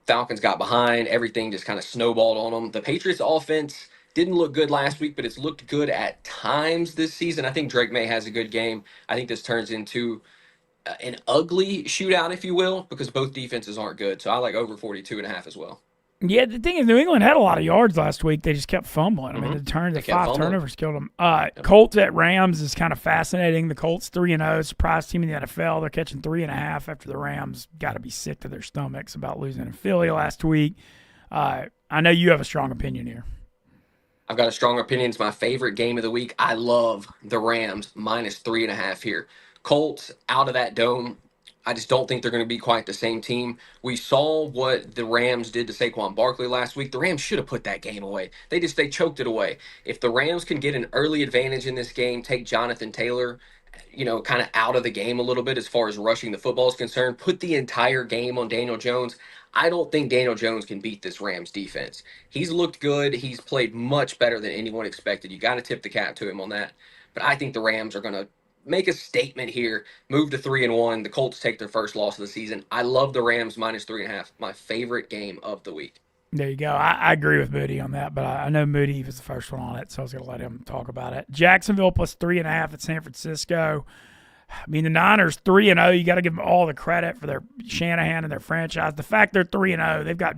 Falcons got behind. Everything just kind of snowballed on them. The Patriots offense didn't look good last week, but it's looked good at times this season. I think Drake May has a good game. I think this turns into an ugly shootout, if you will, because both defenses aren't good. So I like over 42.5 as well. Yeah, the thing is, New England had a lot of yards last week. They just kept fumbling. I mean, the They kept 5 fumbling. turnovers killed them. Colts at Rams is kind of fascinating. The Colts 3-0, surprise team in the NFL. They're catching 3.5 after the Rams got to be sick to their stomachs about losing in Philly last week. I know you have a strong opinion here. I've got a strong opinion. It's my favorite game of the week. I love the Rams -3.5 here. Colts out of that dome. I just don't think they're going to be quite the same team. We saw what the Rams did to Saquon Barkley last week. The Rams should have put that game away. They choked it away. If the Rams can get an early advantage in this game, take Jonathan Taylor, kind of out of the game a little bit as far as rushing the football is concerned, put the entire game on Daniel Jones. I don't think Daniel Jones can beat this Rams defense. He's looked good. He's played much better than anyone expected. You got to tip the cap to him on that. But I think the Rams are going to make a statement here, move to 3-1. The Colts take their first loss of the season. I love the Rams -3.5. My favorite game of the week. There you go. I agree with Moody on that, but I know Moody was the first one on it, so I was going to let him talk about it. Jacksonville +3.5 at San Francisco. I mean, the Niners 3-0. You got to give them all the credit for their Shanahan and their franchise. The fact they're 3-0, they've got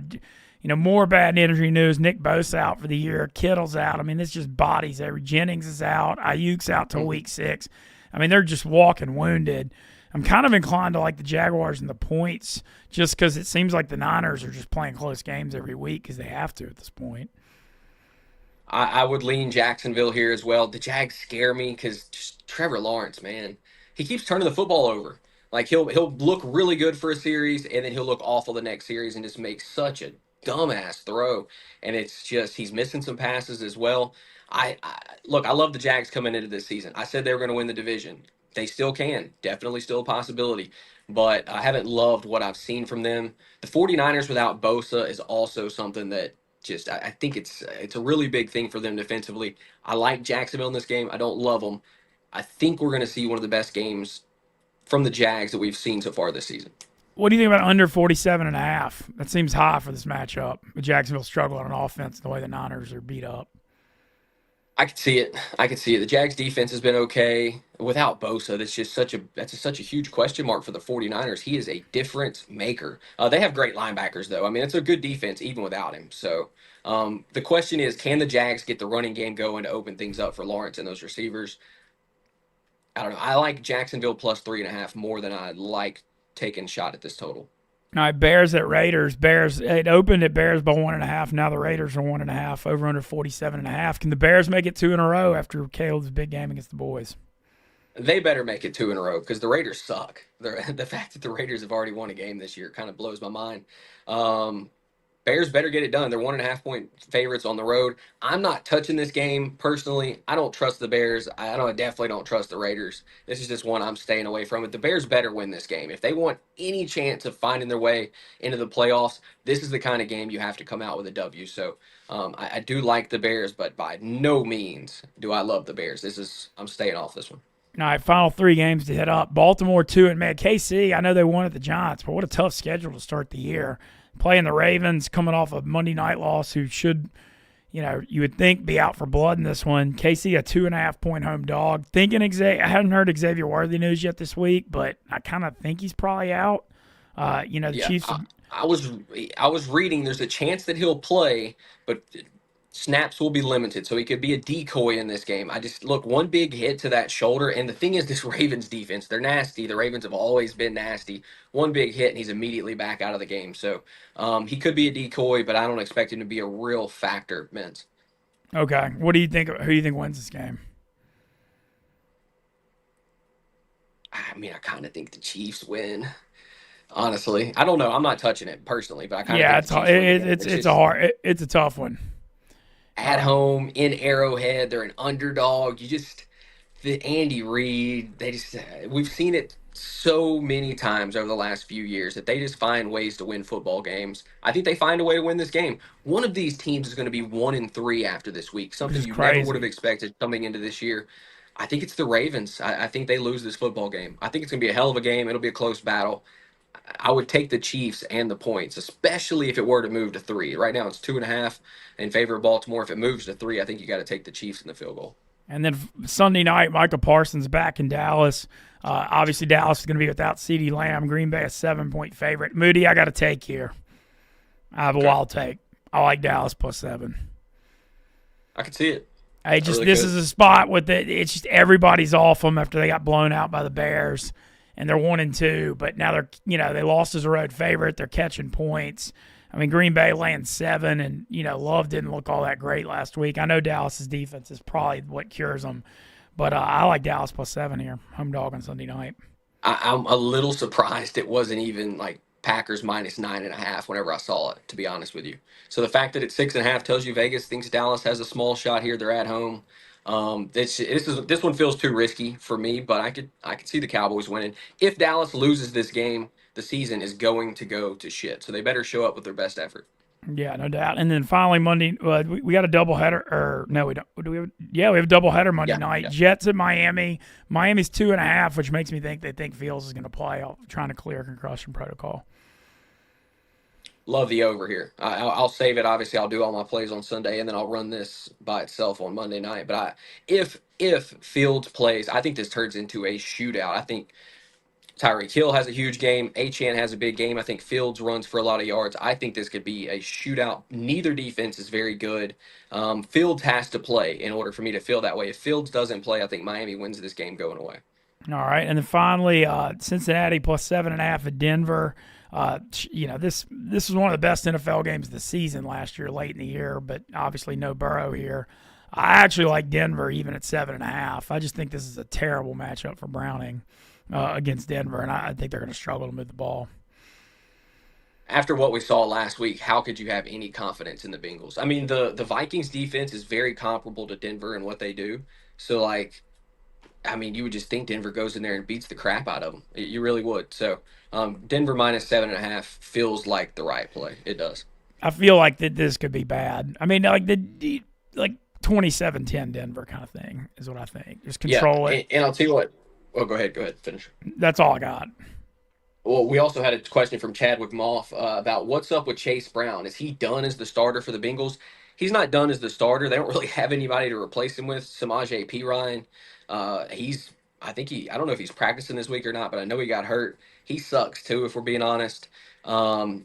more bad injury news. Nick Bosa out for the year. Kittle's out. I mean, it's just bodies. Jennings is out. Ayuk's out till week 6. I mean, they're just walking wounded. I'm kind of inclined to like the Jaguars and the points just because it seems like the Niners are just playing close games every week because they have to at this point. I would lean Jacksonville here as well. The Jags scare me because just Trevor Lawrence, man, he keeps turning the football over. Like he'll look really good for a series, and then he'll look awful the next series, and just make such a dumbass throw. And it's just he's missing some passes as well. Look, I love the Jags coming into this season. I said they were going to win the division. They still can, definitely still a possibility. But I haven't loved what I've seen from them. The 49ers without Bosa is also something that just I think it's a really big thing for them defensively. I like Jacksonville in this game. I don't love them. I think we're going to see one of the best games from the Jags that we've seen so far this season. What do you think about under 47.5? That seems high for this matchup. Jacksonville struggle on offense the way the Niners are beat up. I could see it. The Jags defense has been okay without Bosa. That's such a huge question mark for the 49ers. He is a difference maker. They have great linebackers though. I mean, it's a good defense even without him. So the question is, can the Jags get the running game going to open things up for Lawrence and those receivers? I don't know. I like Jacksonville +3.5 more than I like taking a shot at this total. All right, Bears at Raiders. Bears, it opened at Bears by 1.5. Now the Raiders are 1.5, over under 47.5. Can the Bears make it 2 in a row after Caleb's big game against the boys? They better make it 2 in a row because the Raiders suck. The fact that the Raiders have already won a game this year kind of blows my mind. Bears better get it done. They're 1.5-point favorites on the road. I'm not touching this game personally. I don't trust the Bears. I definitely don't trust the Raiders. This is just one I'm staying away from. It. The Bears better win this game. If they want any chance of finding their way into the playoffs, this is the kind of game you have to come out with a W. So I do like the Bears, but by no means do I love the Bears. I'm staying off this one. All right, final 3 games to hit up. Baltimore 2 and man, KC, I know they won at the Giants, but what a tough schedule to start the year. Playing the Ravens, coming off a Monday night loss, who should, you would think be out for blood in this one. KC, a 2.5-point home dog. I hadn't heard Xavier Worthy news yet this week, but I kind of think he's probably out. The Chiefs. I was reading there's a chance that he'll play, but snaps will be limited, so he could be a decoy in this game. Look, one big hit to that shoulder, and the thing is, this Ravens defense, they're nasty. The Ravens have always been nasty. One big hit, and he's immediately back out of the game. So he could be a decoy, but I don't expect him to be a real factor, Mintz. Okay. What do you think? Who do you think wins this game? I mean, I kind of think the Chiefs win. Honestly, I don't know. I'm not touching it personally, but I kind of think it's a tough one. At home in Arrowhead, they're an underdog. The Andy Reid, we've seen it so many times over the last few years that they just find ways to win football games. I think they find a way to win this game. One of these teams is going to be 1-3 after this week, something you never would have expected coming into this year. I think it's the Ravens. I think they lose this football game. I think it's going to be a hell of a game. It'll be a close battle. I would take the Chiefs and the points, especially if it were to move to 3. Right now it's 2.5 in favor of Baltimore. If it moves to 3, I think you got to take the Chiefs in the field goal. And then Sunday night, Michael Parsons back in Dallas. Obviously, Dallas is going to be without CeeDee Lamb. Green Bay a 7-point favorite. Moody, I got to take here. I have a wild take. I like Dallas +7. I could see it. I really This could. is a spot with it. It's just everybody's off them after they got blown out by the Bears, and they're 1-2. But now they lost as a road favorite. They're catching points. I mean, Green Bay laying 7, and Love didn't look all that great last week. I know Dallas's defense is probably what cures them, but I like Dallas +7 here, home dog on Sunday night. I'm a little surprised it wasn't even like Packers -9.5 whenever I saw it, to be honest with you. So the fact that it's 6.5 tells you Vegas thinks Dallas has a small shot here. They're at home. This one feels too risky for me, but I could see the Cowboys winning. If Dallas loses this game, the season is going to go to shit. So they better show up with their best effort. Yeah, no doubt. And then finally Monday, we got a doubleheader. Or no, we don't. Do we have? Yeah, we have a doubleheader Monday night. Yeah. Jets at Miami. Miami's 2.5, which makes me think they think Fields is going to play, trying to clear concussion protocol. Love the over here. I'll save it. Obviously, I'll do all my plays on Sunday, and then I'll run this by itself on Monday night. But if Fields plays, I think this turns into a shootout. I think Tyreek Hill has a huge game. Achane has a big game. I think Fields runs for a lot of yards. I think this could be a shootout. Neither defense is very good. Fields has to play in order for me to feel that way. If Fields doesn't play, I think Miami wins this game going away. All right, and then finally, Cincinnati +7.5 at Denver. This was one of the best NFL games of the season last year, late in the year, but obviously no Burrow here. I actually like Denver even at 7.5. I just think this is a terrible matchup for Browning against Denver, and I think they're going to struggle to move the ball. After what we saw last week, how could you have any confidence in the Bengals? I mean, the Vikings defense is very comparable to Denver and what they do. So, like, I mean, you would just think Denver goes in there and beats the crap out of them. You really would. So, Denver -7.5 feels like the right play. It does. I feel like that this could be bad. I mean, like 27-10 Denver kind of thing is what I think. Just control it. And I'll tell you what. Oh, go ahead. Finish. That's all I got. Well, we also had a question from Chadwick Moff about what's up with Chase Brown. Is he done as the starter for the Bengals? He's not done as the starter. They don't really have anybody to replace him with. Samaje Perine. I don't know if he's practicing this week or not, but I know he got hurt. He sucks too, if we're being honest.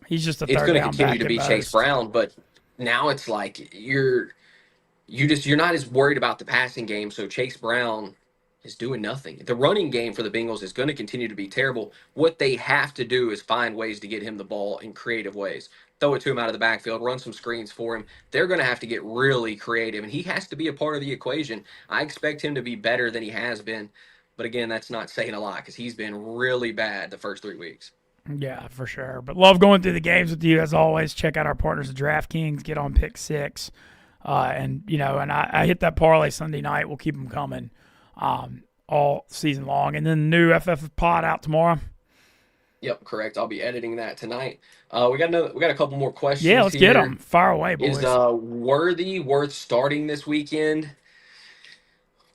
He's just a It's third going to down continue back to be at Chase most. Brown, but now it's like you're not as worried about the passing game. So Chase Brown is doing nothing. The running game for the Bengals is going to continue to be terrible. What they have to do is find ways to get him the ball in creative ways. Throw it to him out of the backfield, run some screens for him. They're going to have to get really creative, and he has to be a part of the equation. I expect him to be better than he has been. But again, that's not saying a lot because he's been really bad the first 3 weeks. Yeah, for sure. But love going through the games with you as always. Check out our partners at DraftKings. Get on pick 6. And I hit that parlay Sunday night. We'll keep them coming all season long. And then the new FF pod out tomorrow. Yep, correct. I'll be editing that tonight. We got a couple more questions. Yeah, let's here. get them. Fire away, boys. Is Worthy worth starting this weekend?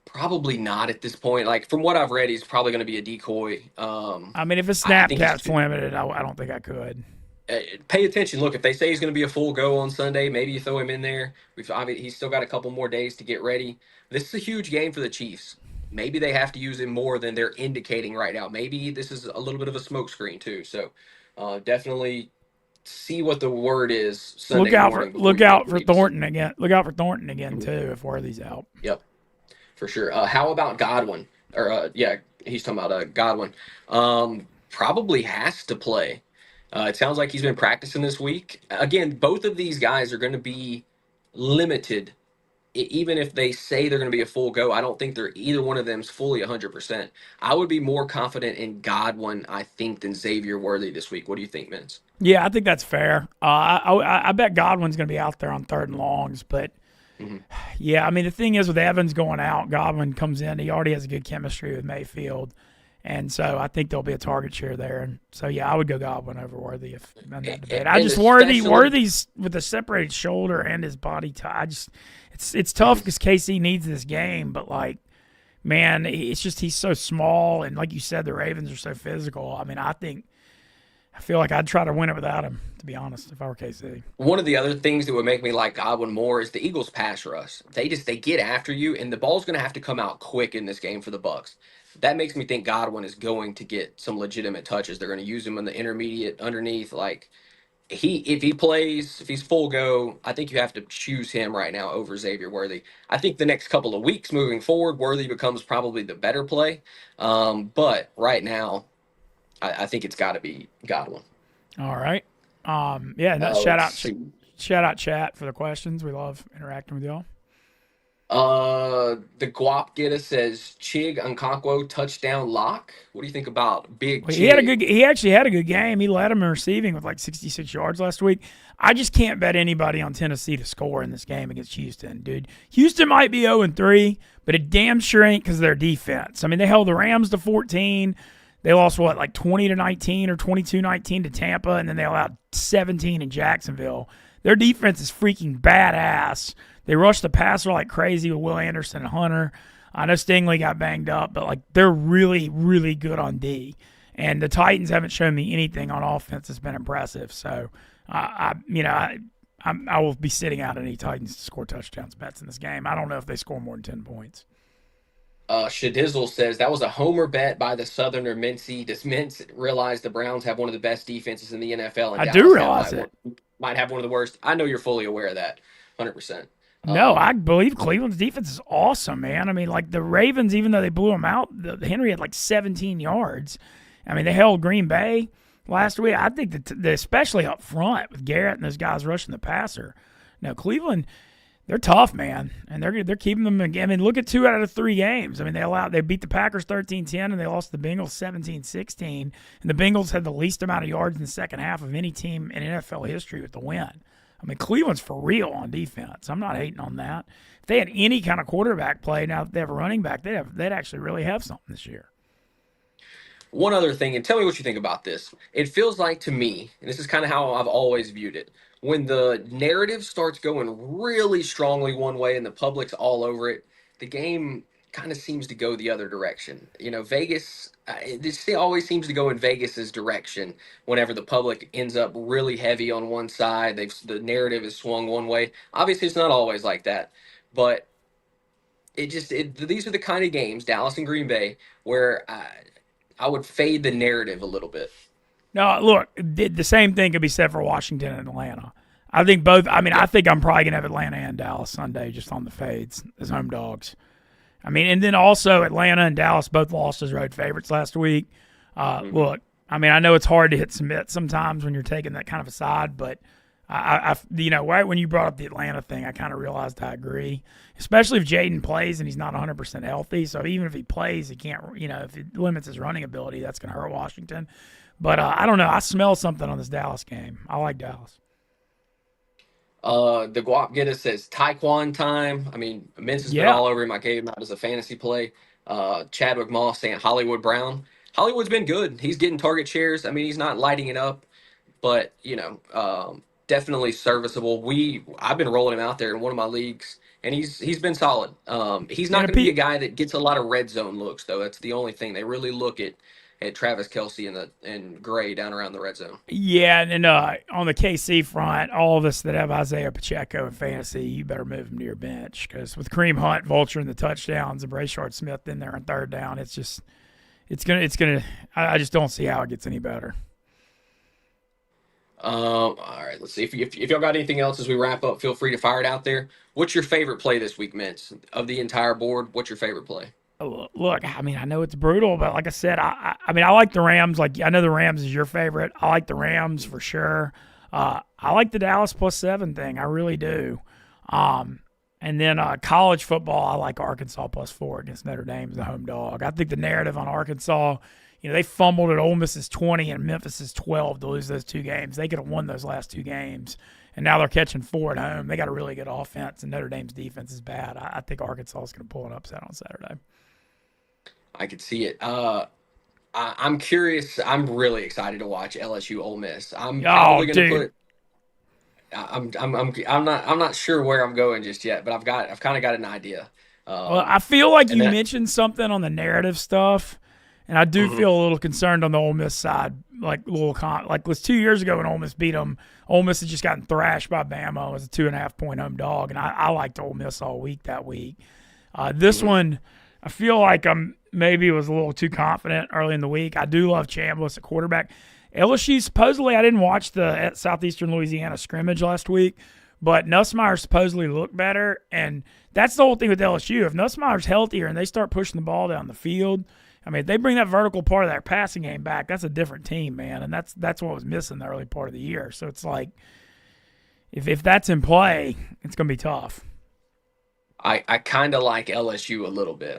Probably not at this point. Like from what I've read, he's probably going to be a decoy. I mean, if it's snap cap's limited, I don't think I could. Pay attention. Look, if they say he's going to be a full go on Sunday, maybe you throw him in there. He's still got a couple more days to get ready. This is a huge game for the Chiefs. Maybe they have to use him more than they're indicating right now. Maybe this is a little bit of a smokescreen too. So definitely see what the word is Sunday morning. Look out for Thornton again. Look out for Thornton again too if Worthy's out. Yep, for sure. How about Godwin? He's talking about Godwin. Probably has to play. It sounds like he's been practicing this week. Again, both of these guys are going to be limited. Even if they say they're going to be a full go, I don't think either one of them's fully 100%. I would be more confident in Godwin, I think, than Xavier Worthy this week. What do you think, Vince? Yeah, I think that's fair. I bet Godwin's going to be out there on 3rd and longs, but yeah, I mean, the thing is with Evans going out, Godwin comes in. He already has a good chemistry with Mayfield. And so I think there'll be a target share there. And so, yeah, I would go Godwin over Worthy if in that debate. Worthy's with a separated shoulder and his body tie. It's tough because KC needs this game. But, like, man, it's just he's so small. And like you said, the Ravens are so physical. I mean, I feel like I'd try to win it without him, to be honest, if I were KC. One of the other things that would make me like Godwin more is the Eagles pass rush. They get after you, and the ball's going to have to come out quick in this game for the Bucs. That makes me think Godwin is going to get some legitimate touches. They're going to use him in the intermediate underneath. Like, if he plays, if he's full go, I think you have to choose him right now over Xavier Worthy. I think the next couple of weeks moving forward, Worthy becomes probably the better play. But right now, I think it's got to be Godwin. All right. Yeah, no, Let's see. shout out chat for the questions. We love interacting with y'all. The Guap Getter says Chig Nkonkwo touchdown lock. What do you think about Big Well, Chig? he actually had a good game. He led him in receiving with like 66 yards last week. I just can't bet anybody on Tennessee to score in this game against Houston, dude. Houston might be 0-3, but it damn sure ain't because of their defense. I mean, they held the Rams to 14. They lost like 20-19 or 22-19 to Tampa, and then they allowed 17 in Jacksonville. Their defense is freaking badass. They rushed the passer like crazy with Will Anderson and Hunter. I know Stingley got banged up, but like they're really, really good on D. And the Titans haven't shown me anything on offense that's been impressive. So, I will be sitting out any Titans to score touchdowns bets in this game. I don't know if they score more than 10 points. Shadizzle says that was a homer bet by the Southerner Mincy. Does Mintz realize the Browns have one of the best defenses in the NFL, and I Dallas do now realize it. might have one of the worst? I know you're fully aware of that, 100%. No, I believe Cleveland's defense is awesome, man. I mean, like the Ravens, even though they blew them out, Henry had like 17 yards. I mean, they held Green Bay last week. I think that especially up front with Garrett and those guys rushing the passer. Now, Cleveland, they're tough, man, and they're keeping them again. I mean, look at 2 out of the 3 games. I mean, they beat the Packers 13-10, and they lost the Bengals 17-16. And the Bengals had the least amount of yards in the second half of any team in NFL history with the win. I mean, Cleveland's for real on defense. I'm not hating on that. If they had any kind of quarterback play, now that they have a running back, they'd actually really have something this year. One other thing, and tell me what you think about this. It feels like to me, and this is kind of how I've always viewed it, when the narrative starts going really strongly one way and the public's all over it, the game kind of seems to go the other direction. You know, Vegas, this always seems to go in Vegas's direction whenever the public ends up really heavy on one side. The narrative is swung one way. Obviously, it's not always like that, but these are the kind of games, Dallas and Green Bay, where I would fade the narrative a little bit. No, look, the same thing could be said for Washington and Atlanta. I think both. I mean, I think I'm probably gonna have Atlanta and Dallas Sunday just on the fades as home dogs. I mean, and then also Atlanta and Dallas both lost as road favorites last week. Look, I mean, I know it's hard to hit submit sometimes when you're taking that kind of a side, but right when you brought up the Atlanta thing, I kind of realized I agree, especially if Jaden plays and he's not 100% healthy. So even if he plays, he can't, if it limits his running ability, that's going to hurt Washington. But I don't know. I smell something on this Dallas game. I like Dallas. The Guap Getter says Taekwon time. I mean, Mintz has been all over him. I gave him out as a fantasy play. Chadwick Moss saying Hollywood Brown. Hollywood's been good. He's getting target shares. I mean, he's not lighting it up, but definitely serviceable. I've been rolling him out there in one of my leagues, and he's been solid. He's not going to be a guy that gets a lot of red zone looks, though. That's the only thing. They really look at Travis Kelce and Gray down around the red zone. Yeah, and on the KC front, all of us that have Isaiah Pacheco in fantasy, you better move him to your bench because with Kareem Hunt vulturing the touchdowns and Brashard Smith in there on third down, it's gonna. I just don't see how it gets any better. All right, let's see. If y'all got anything else as we wrap up, feel free to fire it out there. What's your favorite play this week, Mintz? Of the entire board, what's your favorite play? Look, I mean, I know it's brutal, but like I said, I mean, I like the Rams. Like, I know the Rams is your favorite. I like the Rams for sure. I like the Dallas +7 thing. I really do. And then college football, I like Arkansas +4 against Notre Dame as the home dog. I think the narrative on Arkansas, they fumbled at Ole Miss's 20 and Memphis's 12 to lose those 2 games. They could have won those last 2 games. And now they're catching 4 at home. They got a really good offense, and Notre Dame's defense is bad. I think Arkansas is going to pull an upset on Saturday. I could see it. I'm curious. I'm really excited to watch LSU Ole Miss. I'm probably going to put. I'm not sure where I'm going just yet, but I've kind of got an idea. Well, I feel like you mentioned something on the narrative stuff, and I do feel a little concerned on the Ole Miss side. Like it was 2 years ago when Ole Miss beat them. Ole Miss had just gotten thrashed by Bama. It was a 2.5 point home dog, and I liked Ole Miss all week that week. This one. I feel like I'm maybe was a little too confident early in the week. I do love Chambliss at quarterback. LSU supposedly, I didn't watch the at Southeastern Louisiana scrimmage last week, but Nussmeier supposedly looked better, and that's the whole thing with LSU. If Nussmeier's healthier and they start pushing the ball down the field, I mean, if they bring that vertical part of their passing game back, that's a different team, man, and that's what was missing the early part of the year. So it's like, if that's in play, it's going to be tough. I kind of like LSU a little bit.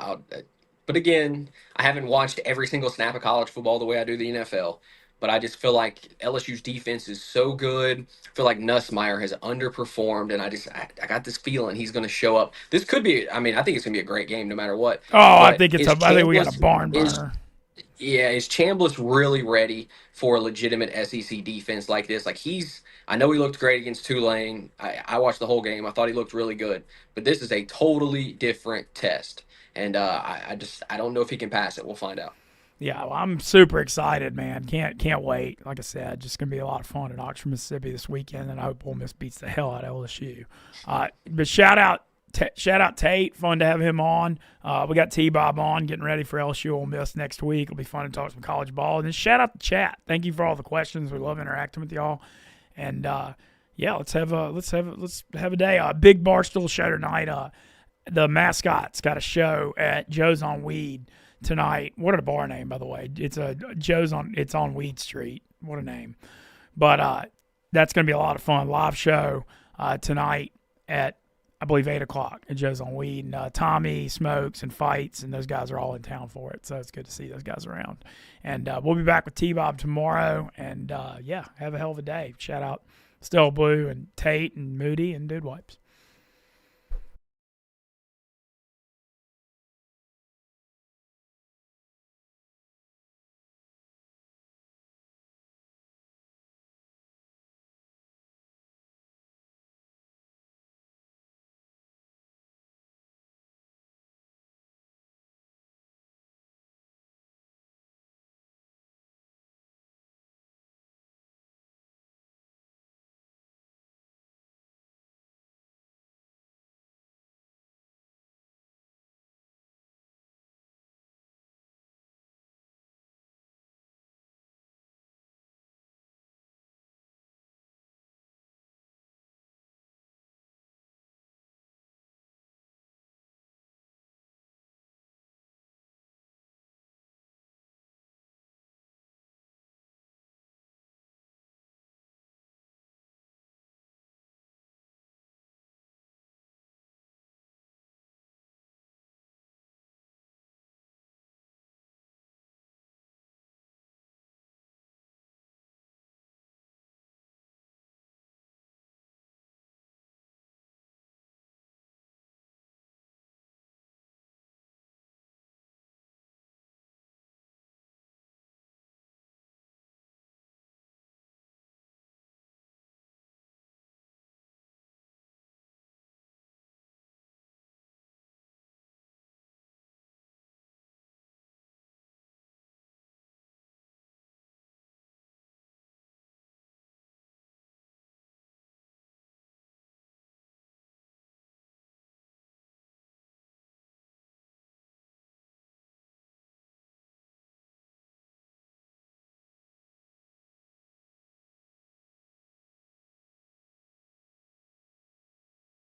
But again, I haven't watched every single snap of college football the way I do the NFL. But I just feel like LSU's defense is so good. I feel like Nussmeier has underperformed, and I got this feeling he's going to show up. This could be. I mean, I think it's going to be a great game no matter what. Oh, I think I think we got a barn burner. Is Chambliss really ready for a legitimate SEC defense like this? Like I know he looked great against Tulane. I watched the whole game. I thought he looked really good. But this is a totally different test. And I don't know if he can pass it. We'll find out. Yeah, well, I'm super excited, man. Can't wait. Like I said, just gonna be a lot of fun in Oxford, Mississippi this weekend, and I hope Ole Miss beats the hell out of LSU. But shout out Tate. Fun to have him on. We got T-Bob on, getting ready for LSU Ole Miss next week. It'll be fun to talk some college ball. And then shout out the chat. Thank you for all the questions. We love interacting with y'all. And let's have a day. Big Barstool show tonight. The mascot's got a show at Joe's on Weed tonight. What a bar name, by the way. It's on Weed Street. What a name. But that's going to be a lot of fun. Live show tonight at, I believe, 8 o'clock at Joe's on Weed. And Tommy Smokes and Fights, and those guys are all in town for it. So it's good to see those guys around. And we'll be back with T-Bob tomorrow. And, have a hell of a day. Shout out Still Blue and Tate and Moody and Dude Wipes.